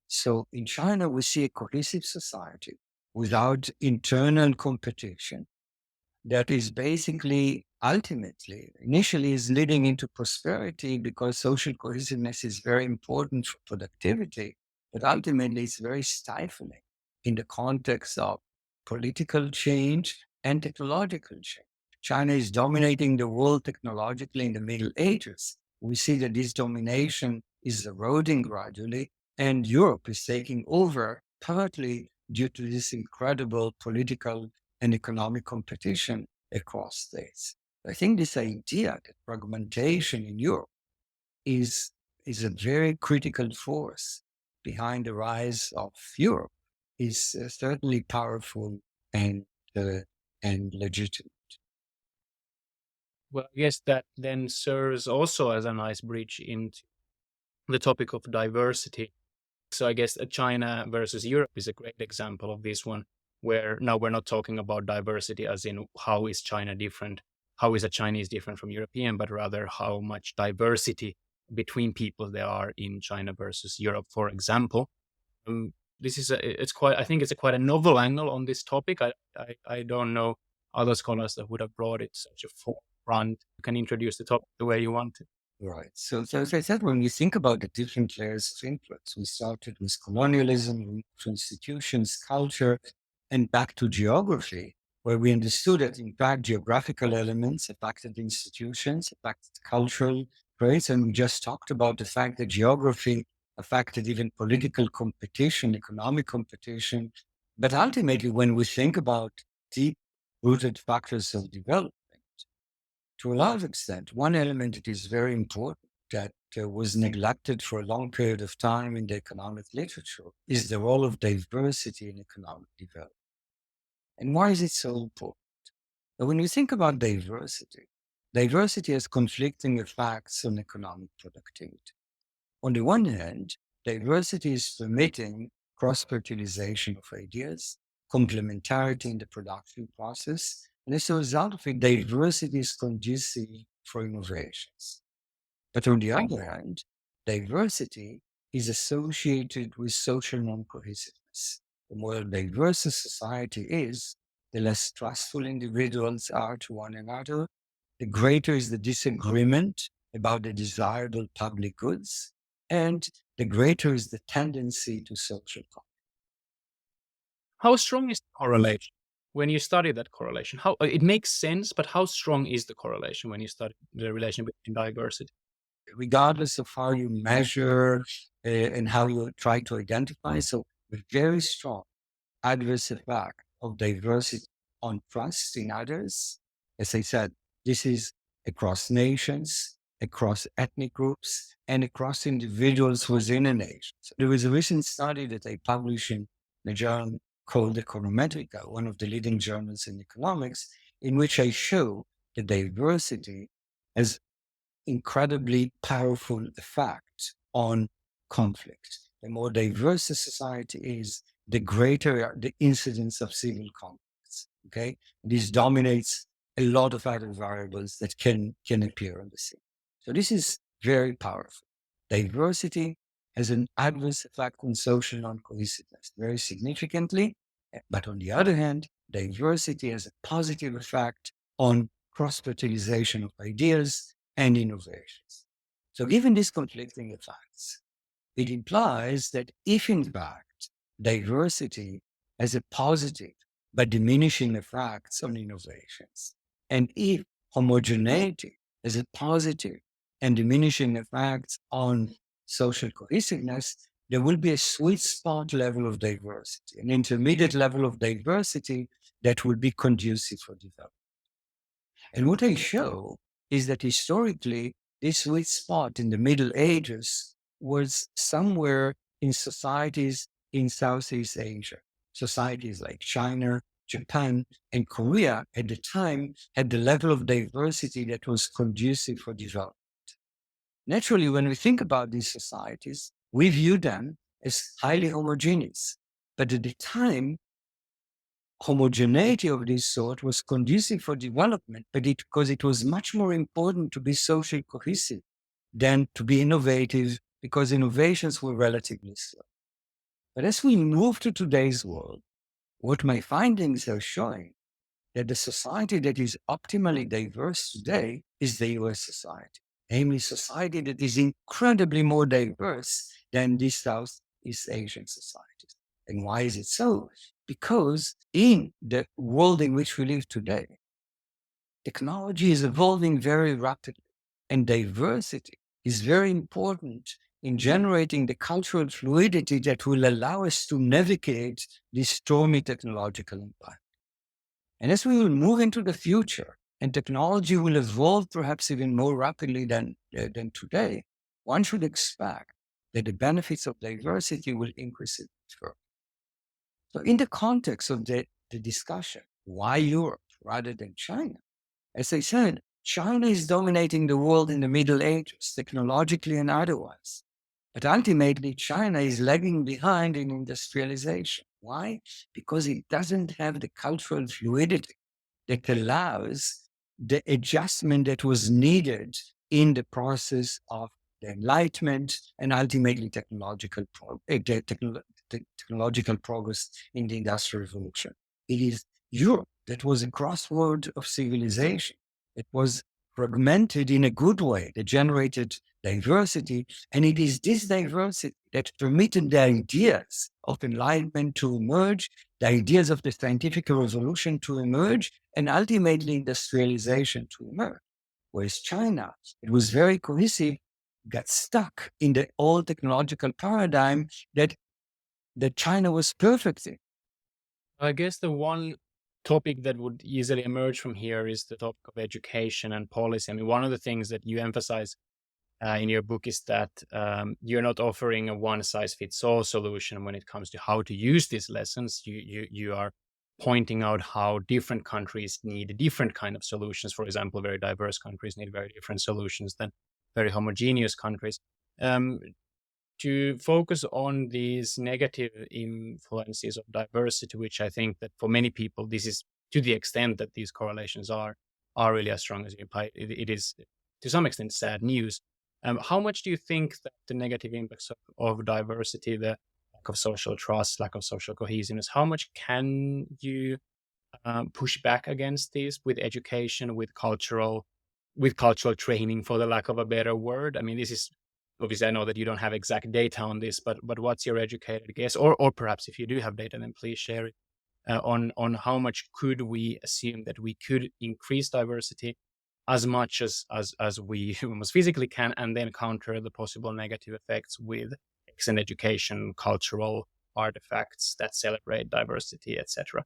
Speaker 2: So in China, we see a cohesive society without internal competition that is basically ultimately, initially is leading into prosperity because social cohesiveness is very important for productivity, but ultimately it's very stifling in the context of political change and technological change. China is dominating the world technologically in the Middle Ages. We see that this domination is eroding gradually, and Europe is taking over partly due to this incredible political and economic competition across states. I think this idea that fragmentation in Europe is a very critical force behind the rise of Europe is certainly powerful and uh, and legitimate.
Speaker 1: Well, I guess that then serves also as a nice bridge into the topic of diversity. So I guess China versus Europe is a great example of this one, where now we're not talking about diversity as in how is China different, how is a Chinese different from European, but rather how much diversity between people there are in China versus Europe, for example. This is it's quite, I think it's a quite a novel angle on this topic. I don't know other scholars that would have brought it such a forefront. You can introduce the topic the way you want to.
Speaker 2: Right. So as I said, when we think about the different layers of influence, we started with colonialism, institutions, culture, and back to geography, where we understood that in fact geographical elements affected institutions, affected cultural traits, and we just talked about the fact that geography affected even political competition, economic competition. But ultimately, when we think about deep-rooted factors of development, to a large extent, one element that is very important that was neglected for a long period of time in the economic literature is the role of diversity in economic development. And why is it so important? When you think about diversity, diversity has conflicting effects on economic productivity. On the one hand, diversity is permitting cross-fertilization of ideas, complementarity in the production process, and as a result of it, diversity is conducive for innovations. But on the other hand, diversity is associated with social non-cohesiveness. The more diverse a society is, the less trustful individuals are to one another, the greater is the disagreement about the desirable public goods, and the greater is the tendency to social conflict.
Speaker 1: How strong is the correlation when you study that correlation? How it makes sense, but how strong is the correlation when you study the relation between diversity?
Speaker 2: Regardless of how you measure and how you try to identify, so a very strong adverse effect of diversity on trust in others. As I said, this is across nations, across ethnic groups, and across individuals within a nation. So there was a recent study that I published in a journal called Econometrica, one of the leading journals in economics, in which I show that diversity has incredibly powerful effect on conflict. The more diverse a society is, the greater the incidence of civil conflicts. Okay, this dominates a lot of other variables that can appear on the scene. So this is very powerful. Diversity has an adverse effect on social non-cohesiveness very significantly, but on the other hand, diversity has a positive effect on cross-fertilization of ideas and innovations. So given these conflicting effects, it implies that if in fact diversity has a positive but diminishing effects on innovations, and if homogeneity has a positive and diminishing effects on social cohesiveness, there will be a sweet spot level of diversity, an intermediate level of diversity that will be conducive for development. And what I show is that historically, this sweet spot in the Middle Ages was somewhere in societies in Southeast Asia. Societies like China, Japan, and Korea at the time had the level of diversity that was conducive for development. Naturally, when we think about these societies, we view them as highly homogeneous. But at the time, homogeneity of this sort was conducive for development, but because it was much more important to be socially cohesive than to be innovative, because innovations were relatively slow. But as we move to today's world, what my findings are showing that the society that is optimally diverse today is the US society, namely society that is incredibly more diverse than these Southeast Asian societies. And why is it so? Because in the world in which we live today, technology is evolving very rapidly, and diversity is very important in generating the cultural fluidity that will allow us to navigate this stormy technological environment. And as we will move into the future, and technology will evolve perhaps even more rapidly than today, one should expect that the benefits of diversity will increase it further. So in the context of the discussion, why Europe rather than China? As I said, China is dominating the world in the Middle Ages, technologically and otherwise. But ultimately, China is lagging behind in industrialization. Why? Because it doesn't have the cultural fluidity that allows the adjustment that was needed in the process of the Enlightenment and ultimately technological progress in the Industrial Revolution. It is Europe that was a crossroad of civilization. It was fragmented in a good way that generated diversity. And it is this diversity that permitted the ideas of enlightenment to emerge, the ideas of the scientific revolution to emerge, and ultimately industrialization to emerge. Whereas China, it was very cohesive, got stuck in the old technological paradigm that China was perfect in.
Speaker 1: I guess the one topic that would easily emerge from here is the topic of education and policy. I mean, one of the things that you emphasize in your book is that you're not offering a one size fits all solution when it comes to how to use these lessons. You are pointing out how different countries need different kind of solutions. For example, very diverse countries need very different solutions than very homogeneous countries. Um, to focus on these negative influences of diversity, which I think that for many people, this is to the extent that these correlations are really as strong as you imply. It is to some extent sad news. How much do you think that the negative impacts of diversity, the lack of social trust, lack of social cohesiveness, how much can you push back against this with education, with cultural training, for the lack of a better word? I mean, this is obviously, I know that you don't have exact data on this, but what's your educated guess, or perhaps if you do have data, then please share it on how much could we assume that we could increase diversity as much as we humans physically can, and then counter the possible negative effects with excellent education, cultural artifacts that celebrate diversity, etc.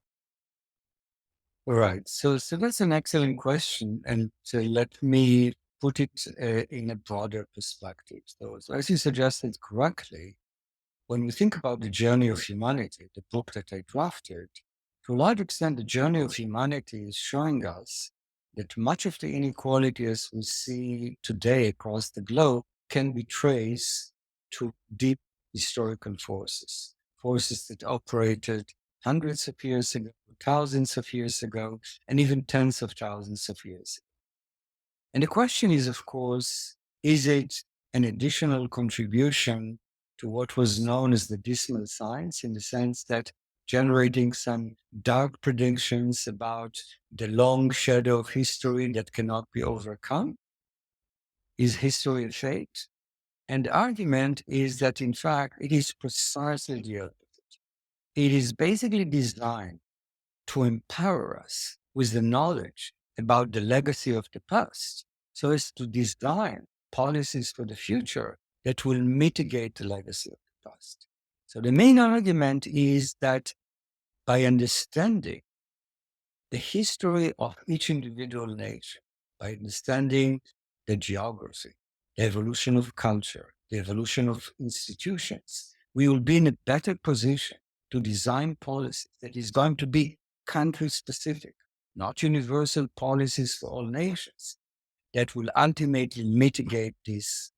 Speaker 2: Right. So that's an excellent question. And let me put it in a broader perspective. So as you suggested correctly, when we think about the journey of humanity, the book that I drafted, to a large extent, the journey of humanity is showing us that much of the inequality as we see today across the globe can be traced to deep historical forces, forces that operated hundreds of years ago, thousands of years ago, and even tens of thousands of years. And the question is, of course, is it an additional contribution to what was known as the dismal science, in the sense that generating some dark predictions about the long shadow of history that cannot be overcome? Is history a fate? And the argument is that, in fact, it is precisely the opposite. It is basically designed to empower us with the knowledge about the legacy of the past, so as to design policies for the future that will mitigate the legacy of the past. So the main argument is that by understanding the history of each individual nation, by understanding the geography, the evolution of culture, the evolution of institutions, we will be in a better position to design policies that is going to be country specific, not universal policies for all nations, that will ultimately mitigate these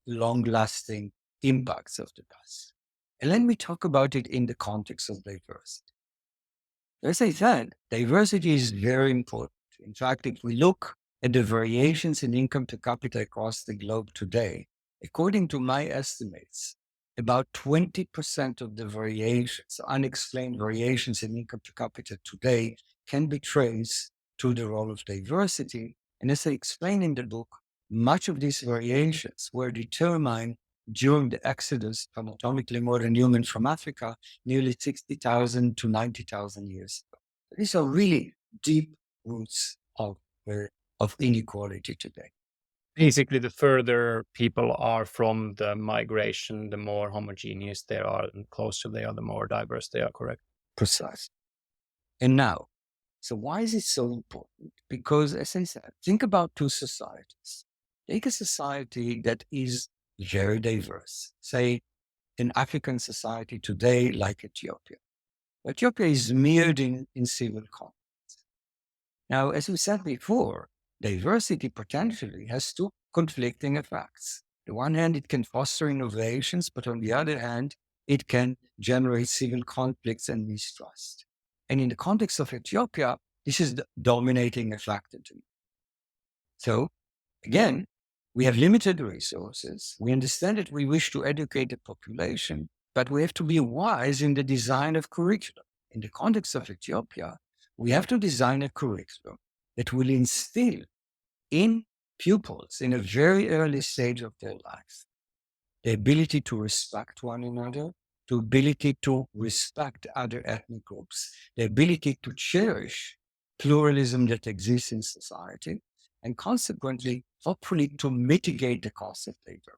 Speaker 2: long-lasting impacts of the past. And let me talk about it in the context of diversity. As I said, diversity is very important. In fact, if we look at the variations in income per capita across the globe today, according to my estimates, about 20% of the variations, unexplained variations in income per capita today, can be traced to the role of diversity. And as I explain in the book, much of these variations were determined during the exodus from atomically modern humans from Africa nearly 60,000 to 90,000 years ago. These are really deep roots of inequality today.
Speaker 1: Basically, the further people are from the migration, the more homogeneous they are, and closer they are, the more diverse they are, correct?
Speaker 2: Precise. And now, so why is it so important? Because, as I said, think about two societies. Take a society that is very diverse, say an African society today like Ethiopia. Ethiopia is mired in civil conflict. Now, as we said before, diversity potentially has two conflicting effects. On the one hand, it can foster innovations, but on the other hand, it can generate civil conflicts and mistrust. And in the context of Ethiopia, this is the dominating effect. So, again, we have limited resources. We understand that we wish to educate the population, but we have to be wise in the design of curriculum. In the context of Ethiopia, we have to design a curriculum that will instill in pupils in a very early stage of their life the ability to respect one another, the ability to respect other ethnic groups, the ability to cherish pluralism that exists in society, and consequently, hopefully, to mitigate the cost of labor.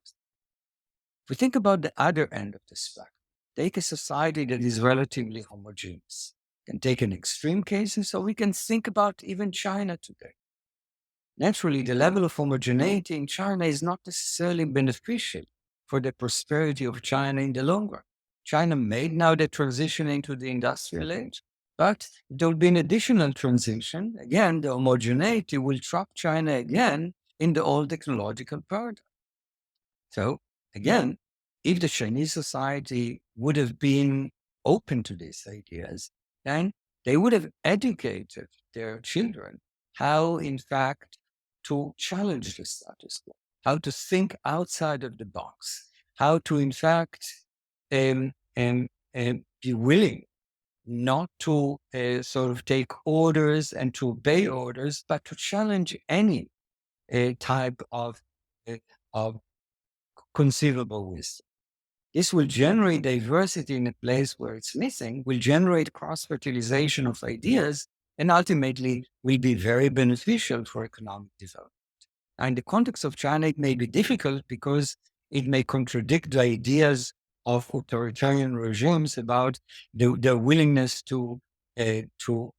Speaker 2: If we think about the other end of the spectrum, take a society that is relatively homogeneous. We can take an extreme case, so we can think about even China today. Naturally, the level of homogeneity in China is not necessarily beneficial for the prosperity of China in the long run. China made now the transition into the industrial age, but there will be an additional transition. Again, the homogeneity will trap China again in the old technological paradigm. So again, if the Chinese society would have been open to these ideas, then they would have educated their children how, in fact, to challenge the status quo, how to think outside of the box, how to, in fact, um, um, be willing not to sort of take orders and to obey orders, but to challenge any type uh, of conceivable wisdom. This will generate diversity in a place where it's missing, will generate cross-fertilization of ideas, and ultimately will be very beneficial for economic development. And in the context of China, it may be difficult because it may contradict the ideas of authoritarian regimes about their willingness to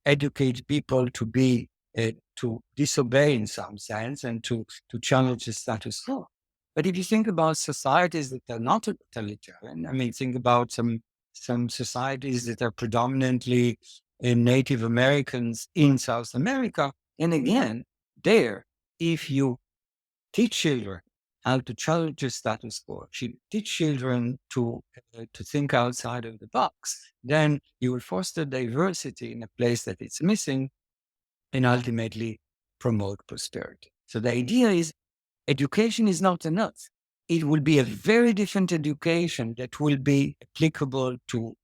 Speaker 2: educate people to disobey in some sense and to challenge the status quo. But if you think about societies that are not totalitarian, I mean, think about some societies that are predominantly Native Americans in South America, and again, there, if you teach children how to challenge the status quo, if you teach children to think outside of the box, then you will foster diversity in a place that it's missing, and ultimately promote prosperity. So the idea is education is not enough. It will be a very different education that will be applicable to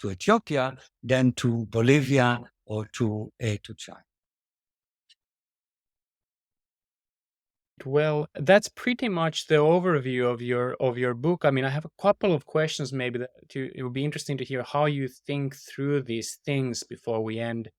Speaker 2: Ethiopia than to Bolivia or to China.
Speaker 1: Well, that's pretty much the overview of your book. I mean, I have a couple of questions maybe it would be interesting to hear how you think through these things before we end.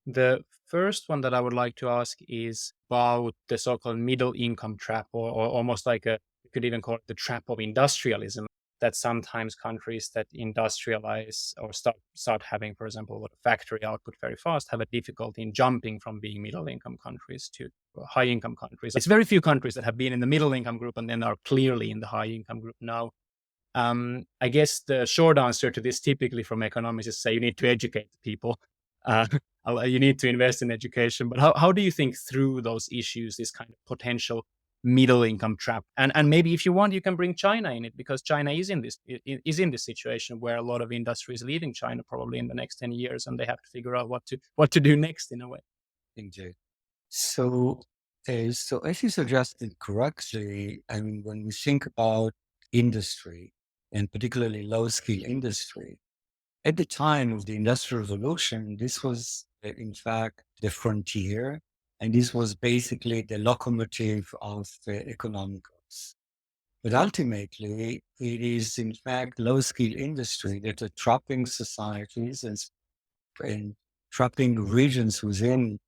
Speaker 1: The first one that I would like to ask is about the so-called middle income trap, or almost like you could even call it the trap of industrialism, that sometimes countries that industrialize or start having, for example, a factory output very fast, have a difficulty in jumping from being middle income countries to high income countries. It's very few countries that have been in the middle income group and then are clearly in the high income group now. I guess the short answer to this, typically from economists, is say you need to educate people. Uh, you need to invest in education. But how do you think through those issues, this kind of potential middle income trap? And maybe if you want, you can bring China in it, because China is in this situation where a lot of industry is leaving China probably in the next 10 years, and they have to figure out what to do next in a way.
Speaker 2: Indeed. So, so as you suggested correctly, I mean, when we think about industry, and particularly low-skill industry, at the time of the Industrial Revolution, this was, in fact, the frontier, and this was basically the locomotive of economic growth. But ultimately, it is, in fact, low-skill industry that are trapping societies and trapping regions within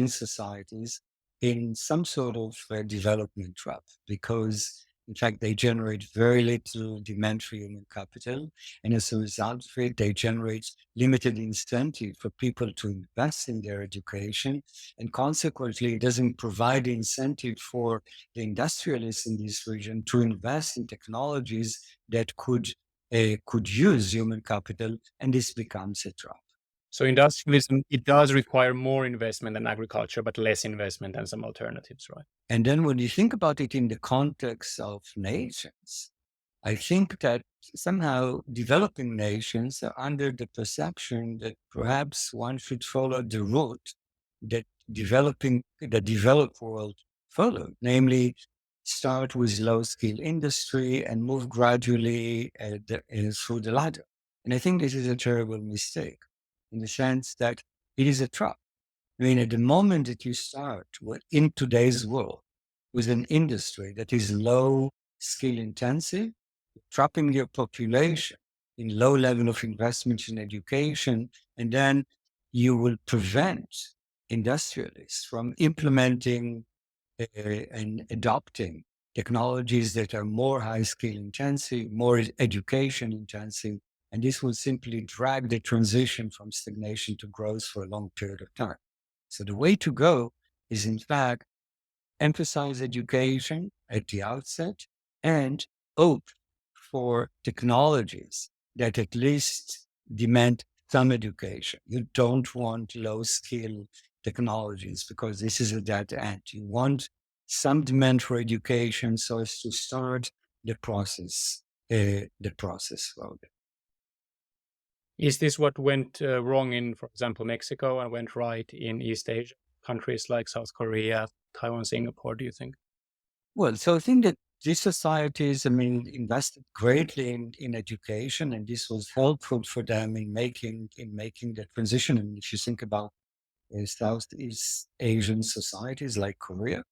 Speaker 2: societies in some sort of development trap, because in fact they generate very little demand for human capital, and as a result of it, they generate limited incentive for people to invest in their education, and consequently it doesn't provide incentive for the industrialists in this region to invest in technologies that could use human capital, and this becomes a trap.
Speaker 1: So industrialism, it does require more investment than agriculture, but less investment than some alternatives, right?
Speaker 2: And then when you think about it in the context of nations, I think that somehow developing nations are under the perception that perhaps one should follow the route that the developed world followed, namely start with low skill industry and move gradually through the ladder. And I think this is a terrible mistake in the sense that it is a trap. I mean, at the moment that you start in today's world with an industry that is low skill intensive, trapping your population in low level of investment in education, and then you will prevent industrialists, from implementing and adopting technologies that are more high skill intensive, more education intensive, and this will simply drag the transition from stagnation to growth for a long period of time. So the way to go is, in fact, emphasize education at the outset and opt for technologies that at least demand some education. You don't want low skill technologies because this is a dead end. You want some demand for education so as to start the process forward.
Speaker 1: Is this what went wrong in, for example, Mexico and went right in East Asia, countries like South Korea, Taiwan, Singapore, do you think?
Speaker 2: Well, so I think that these societies, invested greatly in education, and this was helpful for them in making the transition. And if you think about Southeast Asian societies like Korea,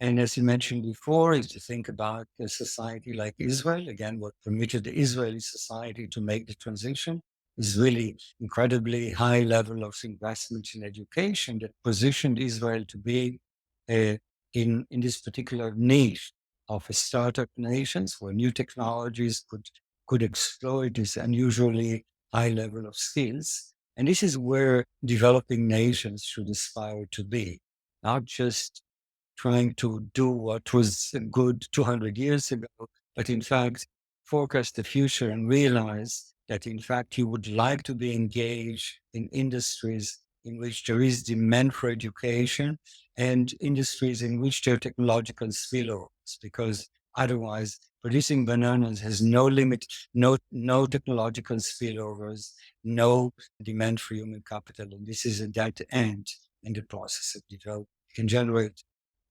Speaker 2: and as you mentioned before, if you think about a society like Israel, again, what permitted the Israeli society to make the transition is really incredibly high level of investment in education that positioned Israel to be uh, in this particular niche of a startup nations where new technologies could exploit this unusually high level of skills. And this is where developing nations should aspire to be, not just trying to do what was good 200 years ago, but in fact, forecast the future and realize that in fact you would like to be engaged in industries in which there is demand for education and industries in which there are technological spillovers, because otherwise producing bananas has no limit, no technological spillovers, no demand for human capital. And this is a dead end in the process of development. It can generate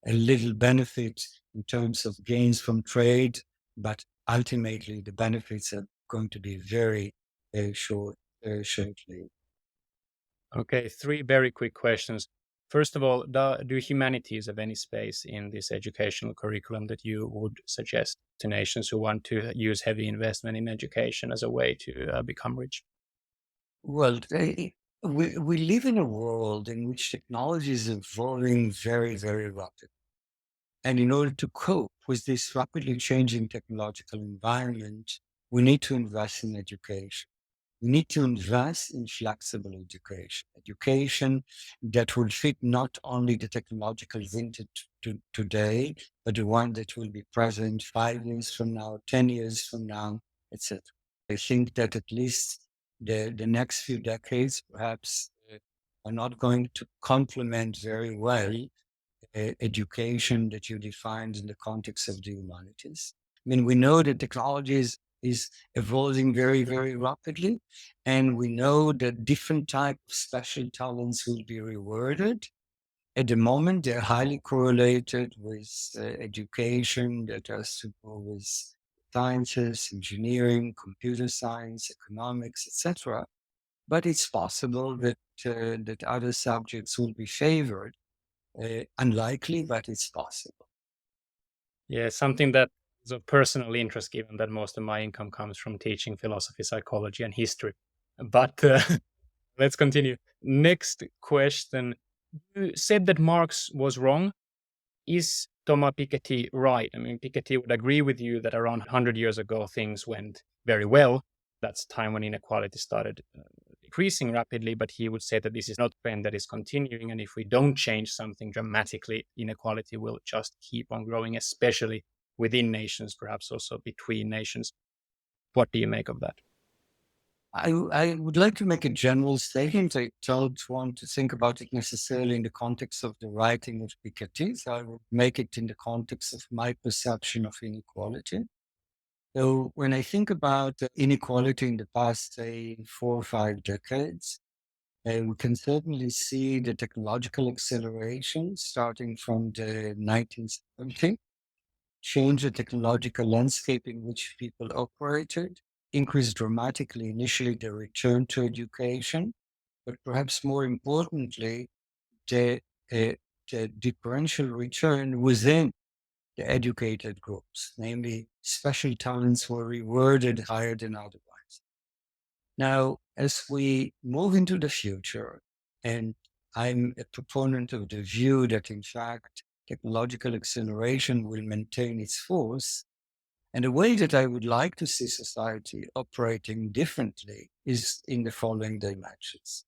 Speaker 2: a little benefit in terms of gains from trade, but ultimately the benefits are going to be very, very short-lived.
Speaker 1: Okay, three very quick questions. First of all, do humanities have any space in this educational curriculum that you would suggest to nations who want to use heavy investment in education as a way to become rich?
Speaker 2: Well, we live in a world in which technology is evolving very, very rapidly. And in order to cope with this rapidly changing technological environment, we need to invest in education. We need to invest in flexible education that will fit not only the technological vintage today, but the one that will be present 5 years from now, 10 years from now, etc. I think that at least the next few decades perhaps are not going to complement very well education that you defined in the context of the humanities. We know that technology is evolving very, very rapidly, and we know that different types of special talents will be rewarded. At the moment, they're highly correlated with education that has to do with sciences, engineering, computer science, economics, etc. But it's possible that other subjects will be favored. Unlikely, but it's possible.
Speaker 1: Yeah, something that is of personal interest, given that most of my income comes from teaching philosophy, psychology, and history. But let's continue. Next question. You said that Marx was wrong. Is Thomas Piketty right? I mean, Piketty would agree with you that around 100 years ago, things went very well. That's time when inequality started decreasing rapidly, but he would say that this is not a trend that is continuing. And if we don't change something dramatically, inequality will just keep on growing, especially within nations, perhaps also between nations. What do you make of that?
Speaker 2: I would like to make a general statement. I don't want to think about it necessarily in the context of the writing of Piketty. So I will make it in the context of my perception of inequality. So when I think about inequality in the past, say, 4 or 5 decades, we can certainly see the technological acceleration starting from the 1970s, change the technological landscape in which people operated, increased dramatically initially the return to education, but perhaps more importantly, the, uh, the differential return within the educated groups, namely special talents were rewarded higher than otherwise. Now, as we move into the future and I'm a proponent of the view that, in fact, technological acceleration will maintain its force. And the way that I would like to see society operating differently is in the following dimensions.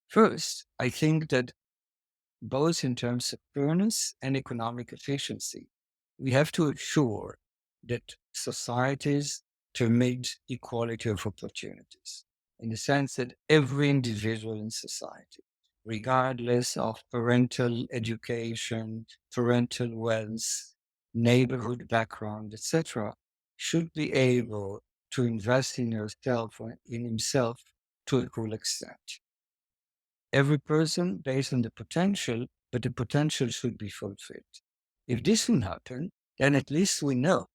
Speaker 2: First, I think that both in terms of fairness and economic efficiency, we have to ensure that societies permit equality of opportunities in the sense that every individual in society, regardless of parental education, parental wealth, neighborhood background, etc., should be able to invest in herself or in himself to a full extent. Every person based on the potential, but the potential should be fulfilled. If this will happen, then at least we know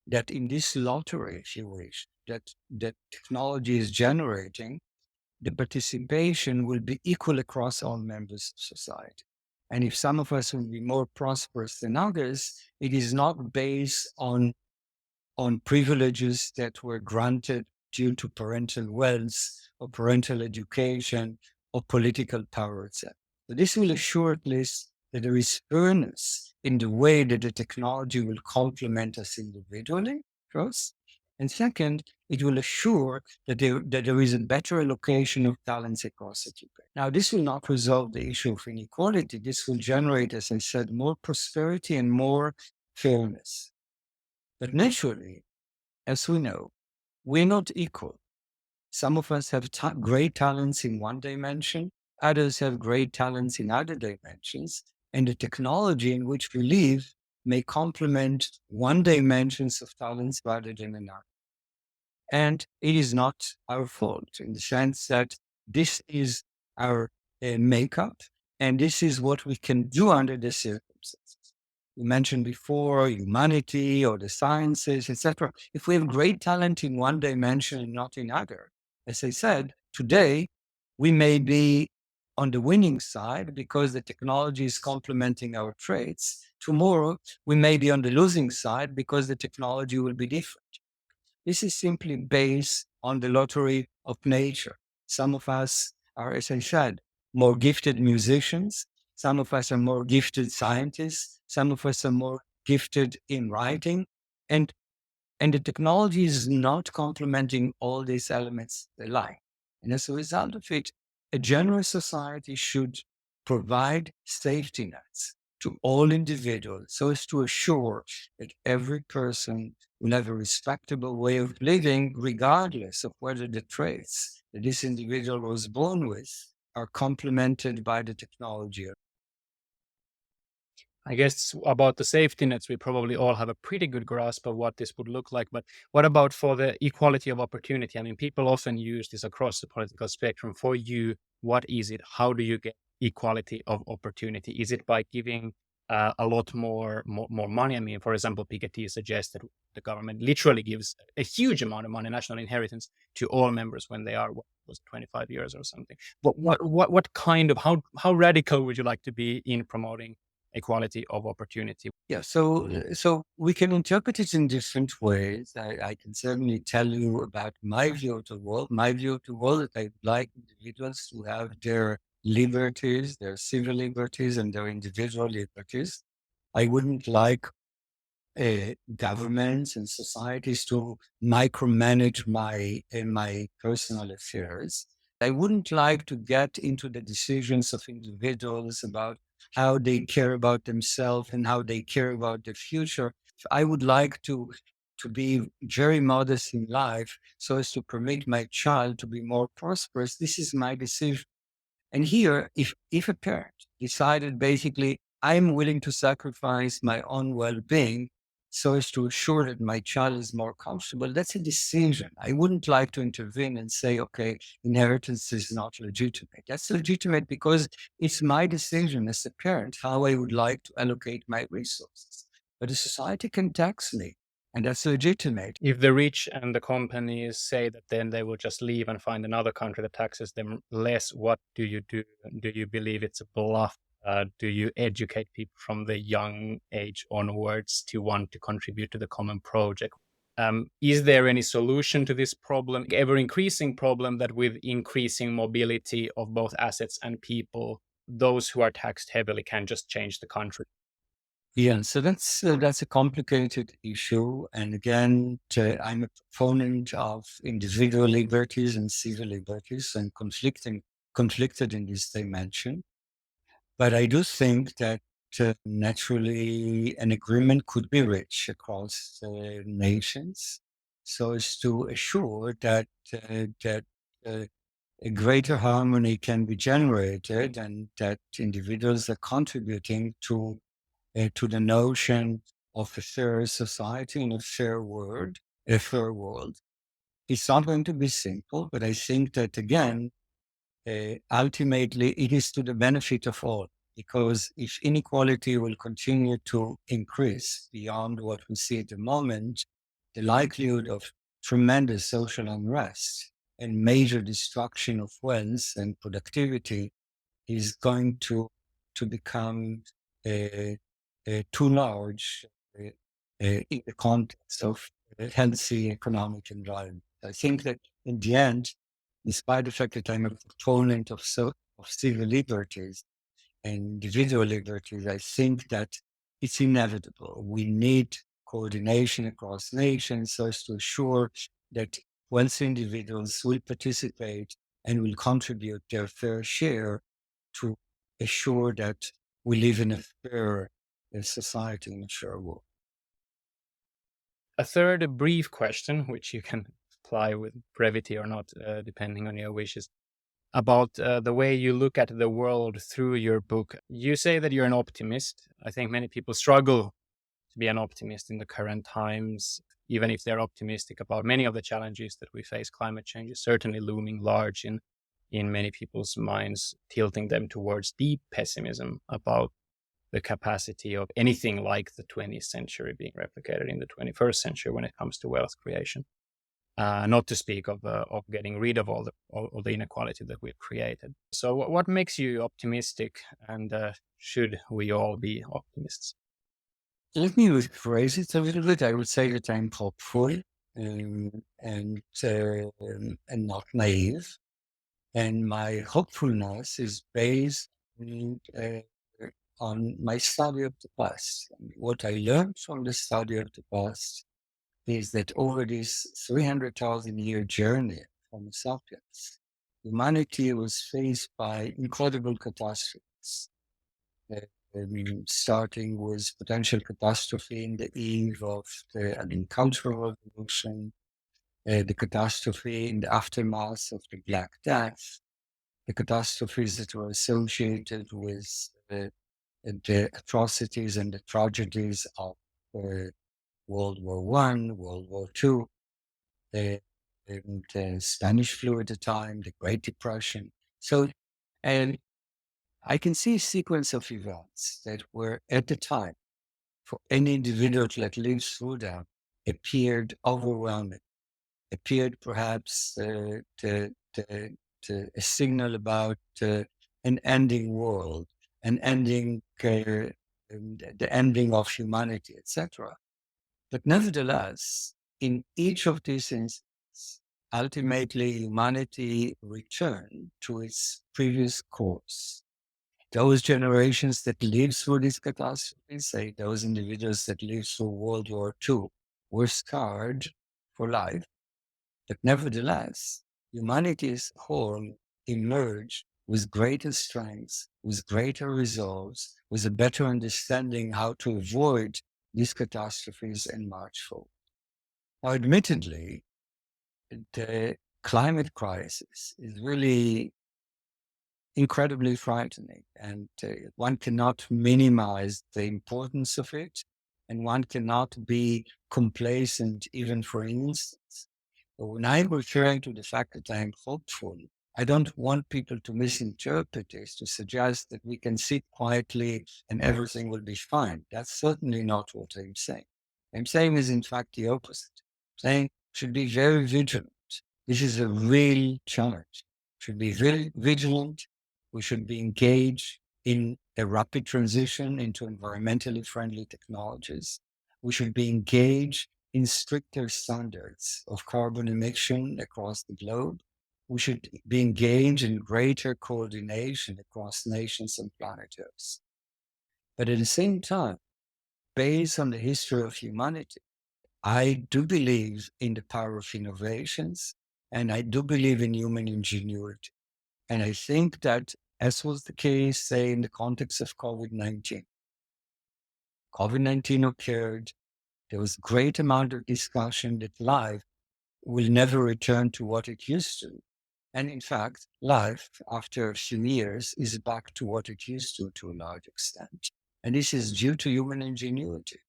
Speaker 2: that in this lottery, if you wish, that technology is generating, the participation will be equal across all members of society. And if some of us will be more prosperous than others, it is not based on privileges that were granted due to parental wealth or parental education or political power itself. So this will assure at least that there is fairness in the way that the technology will complement us individually, first. And second, it will assure that there is a better allocation of talents across education. Now, this will not resolve the issue of inequality. This will generate, as I said, more prosperity and more fairness. But naturally, as we know, we're not equal. Some of us have great talents in one dimension, others have great talents in other dimensions, and the technology in which we live may complement one dimensions of talents rather than another. And it is not our fault in the sense that this is our makeup, and this is what we can do under the circumstances. You mentioned before humanity or the sciences, etc. If we have great talent in one dimension and not in other, as I said, today we may be on the winning side because the technology is complementing our traits. Tomorrow we may be on the losing side because the technology will be different. This is simply based on the lottery of nature. Some of us are, as I said, more gifted musicians. Some of us are more gifted scientists. Some of us are more gifted in writing. And, and the technology is not complementing all these elements alike. And as a result of it, a generous society should provide safety nets to all individuals so as to assure that every person will have a respectable way of living, regardless of whether the traits that this individual was born with are complemented by the technology.
Speaker 1: I guess about the safety nets, we probably all have a pretty good grasp of what this would look like. But what about for the equality of opportunity? I mean, people often use this across the political spectrum. For you, what is it? How do you get equality of opportunity? Is it by giving a lot more money? I mean, for example, Piketty suggests that the government literally gives a huge amount of money, national inheritance, to all members when they are, what was it, 25 years or something. But what kind of, how radical would you like to be in promoting equality of opportunity?
Speaker 2: Yeah, so we can interpret it in different ways. I can certainly tell you about my view of the world. My view of the world is I'd like individuals to have their liberties, their civil liberties, and their individual liberties. I wouldn't like governments and societies to micromanage my personal affairs. I wouldn't like to get into the decisions of individuals about how they care about themselves and how they care about the future. I would like to be very modest in life so as to permit my child to be more prosperous. This is my decision. And here, if a parent decided basically, I'm willing to sacrifice my own well-being so as to assure that my child is more comfortable, that's a decision. I wouldn't like to intervene and say, okay, inheritance is not legitimate. That's legitimate because it's my decision as a parent how I would like to allocate my resources. But the society can tax me, and that's legitimate.
Speaker 1: If the rich and the companies say that then they will just leave and find another country that taxes them less, what do you do? Do you believe it's a bluff? Do you educate people from the young age onwards to want to contribute to the common project? Is there any solution to this problem, ever increasing problem, that with increasing mobility of both assets and people, those who are taxed heavily can just change the country?
Speaker 2: Yeah, so that's a complicated issue. And again, I'm a proponent of individual liberties and civil liberties and conflicted in this dimension. But I do think that naturally an agreement could be reached across nations so as to assure that uh, a greater harmony can be generated and that individuals are contributing to the notion of a fair society and a fair world. It's not going to be simple, but I think that again, ultimately it is to the benefit of all. Because if inequality will continue to increase beyond what we see at the moment, the likelihood of tremendous social unrest and major destruction of wealth and productivity is going to become uh, too large in the context of a healthy economic environment. I think that in the end, despite the fact that I'm a proponent of civil liberties and individual liberties, I think that it's inevitable. We need coordination across nations so as to assure that wealthy individuals will participate and will contribute their fair share to assure that we live in a fair society and a fair world.
Speaker 1: A third brief question, which you can apply with brevity or not, depending on your wishes, about the way you look at the world through your book. You say that you're an optimist. I think many people struggle to be an optimist in the current times, even if they're optimistic about many of the challenges that we face. Climate change is certainly looming large in many people's minds, tilting them towards deep pessimism about the capacity of anything like the 20th century being replicated in the 21st century when it comes to wealth creation. Not to speak of getting rid of all the inequality that we've created. So, what makes you optimistic, and should we all be optimists?
Speaker 2: Let me rephrase it a little bit. I would say that I'm hopeful and not naive. And my hopefulness is based on my study of the past. And what I learned from the study of the past is that over this 300,000-year journey from sapiens, humanity was faced by incredible catastrophes. Uh, Starting with potential catastrophe in the eve of the agricultural revolution, the catastrophe in the aftermath of the Black Death, the catastrophes that were associated with the atrocities and the tragedies of World War One, World War Two, the, the Spanish flu at the time, the Great Depression. So, and I can see a sequence of events that were at the time for any individual that lives through them appeared overwhelming, appeared perhaps to a signal about an ending world, an ending, the ending of humanity, etc. But nevertheless, in each of these instances, ultimately humanity returned to its previous course. Those generations that lived through these catastrophes, say those individuals that lived through World War II, were scarred for life. But nevertheless, humanity as a whole emerged with greater strength, with greater resolves, with a better understanding how to avoid these catastrophes and march forward. Now, admittedly, the climate crisis is really incredibly frightening, and one cannot minimize the importance of it, and one cannot be complacent even for an instance. But when I'm referring to the fact that I'm hopeful, I don't want people to misinterpret this to suggest that we can sit quietly and everything will be fine. That's certainly not what I'm saying. I'm saying is in fact the opposite. I'm saying should be very vigilant. This is a real challenge. Should be very vigilant. We should be engaged in a rapid transition into environmentally friendly technologies. We should be engaged in stricter standards of carbon emission across the globe. we should be engaged in greater coordination across nations and planet Earth. But at the same time, based on the history of humanity, I do believe in the power of innovations, and I do believe in human ingenuity. And I think that, as was the case, say, in the context of COVID-19, COVID-19 occurred, there was a great amount of discussion that life will never return to what it used to. And in fact, life, after a few years, is back to what it used to a large extent. And this is due to human ingenuity.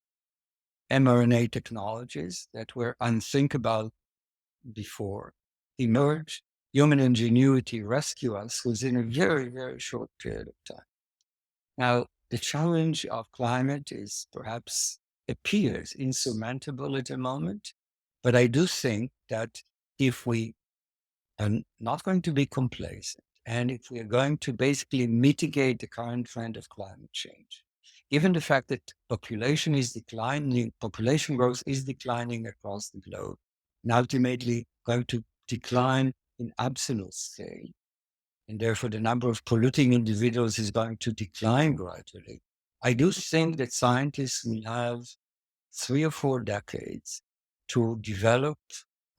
Speaker 2: mRNA technologies that were unthinkable before emerged. Human ingenuity rescued us within a very, very short period of time. Now, the challenge of climate appears insurmountable at the moment, but I do think that if we are not going to be complacent, and if we are going to basically mitigate the current trend of climate change, given the fact that population growth is declining across the globe, and ultimately going to decline in absolute scale, and therefore the number of polluting individuals is going to decline gradually, I do think that scientists will have 3 or 4 decades to develop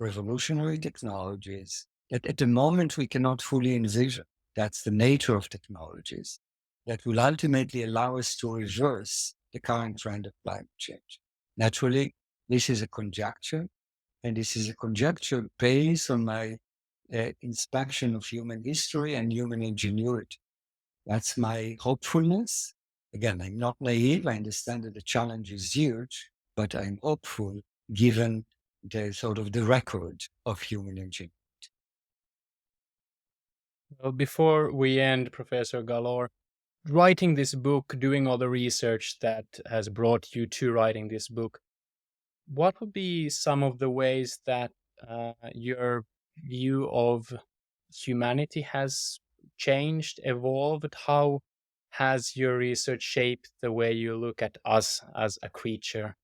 Speaker 2: revolutionary technologies that at the moment we cannot fully envision. That's the nature of technologies that will ultimately allow us to reverse the current trend of climate change. Naturally, this is a conjecture, and this is a conjecture based on my inspection of human history and human ingenuity. That's my hopefulness. Again, I'm not naive. I understand that the challenge is huge, but I'm hopeful given the record of human ingenuity.
Speaker 1: Well, before we end, Professor Galor, writing this book, doing all the research that has brought you to writing this book, what would be some of the ways that your view of humanity has changed, evolved? How has your research shaped the way you look at us as a creature?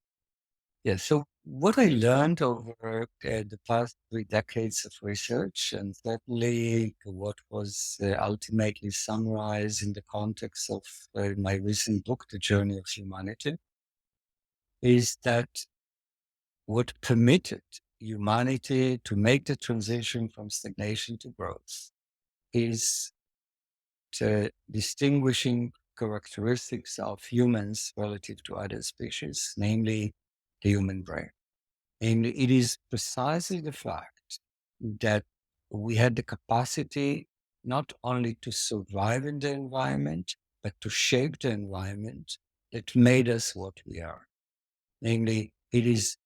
Speaker 2: Yeah, so what I learned over the past 3 decades of research, and certainly what was ultimately summarized in the context of my recent book, The Journey of Humanity, is that what permitted humanity to make the transition from stagnation to growth is the distinguishing characteristics of humans relative to other species, namely the human brain. And it is precisely the fact that we had the capacity not only to survive in the environment, but to shape the environment that made us what we are. Namely, it is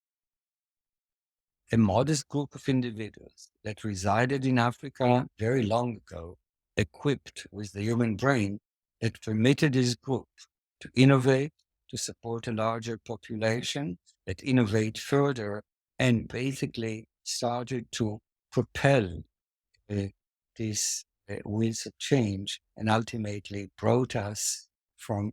Speaker 2: a modest group of individuals that resided in Africa very long ago, equipped with the human brain, that permitted this group to innovate, to support a larger population, that innovate further, and basically started to propel these wheels of change, and ultimately brought us from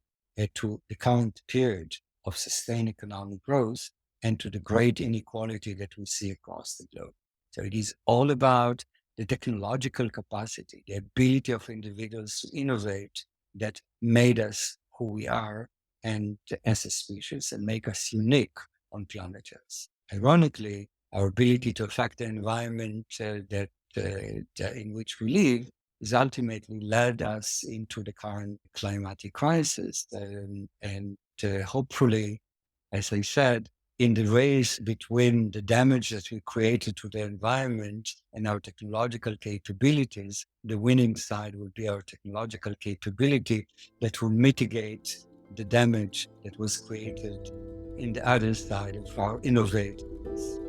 Speaker 2: to the current period of sustained economic growth and to the great inequality that we see across the globe. So it is all about the technological capacity, the ability of individuals to innovate that made us who we are and as a species and make us unique on planet Earth. Ironically, our ability to affect the environment in which we live has ultimately led us into the current climatic crisis. And hopefully, as I said, in the race between the damage that we created to the environment and our technological capabilities, the winning side will be our technological capability that will mitigate the damage that was created in the other side of our innovators.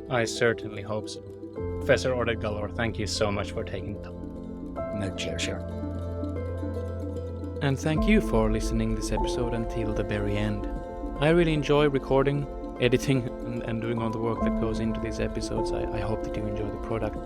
Speaker 1: I certainly hope so. Professor Oded Galor, thank you so much for taking the time.
Speaker 2: My pleasure.
Speaker 1: And thank you for listening this episode until the very end. I really enjoy recording, editing, and doing all the work that goes into these episodes. I hope that you enjoy the product.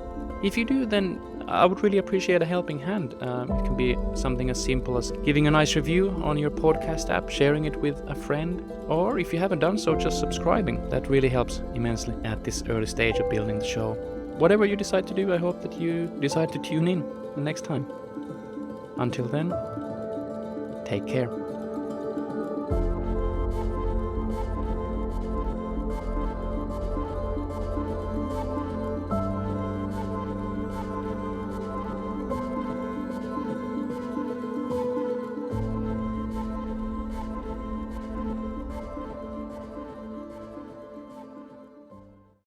Speaker 1: If you do, then I would really appreciate a helping hand. It can be something as simple as giving a nice review on your podcast app, sharing it with a friend, or if you haven't done so, just subscribing. That really helps immensely at this early stage of building the show. whatever you decide to do, I hope that you decide to tune in the next time. Until then, take care.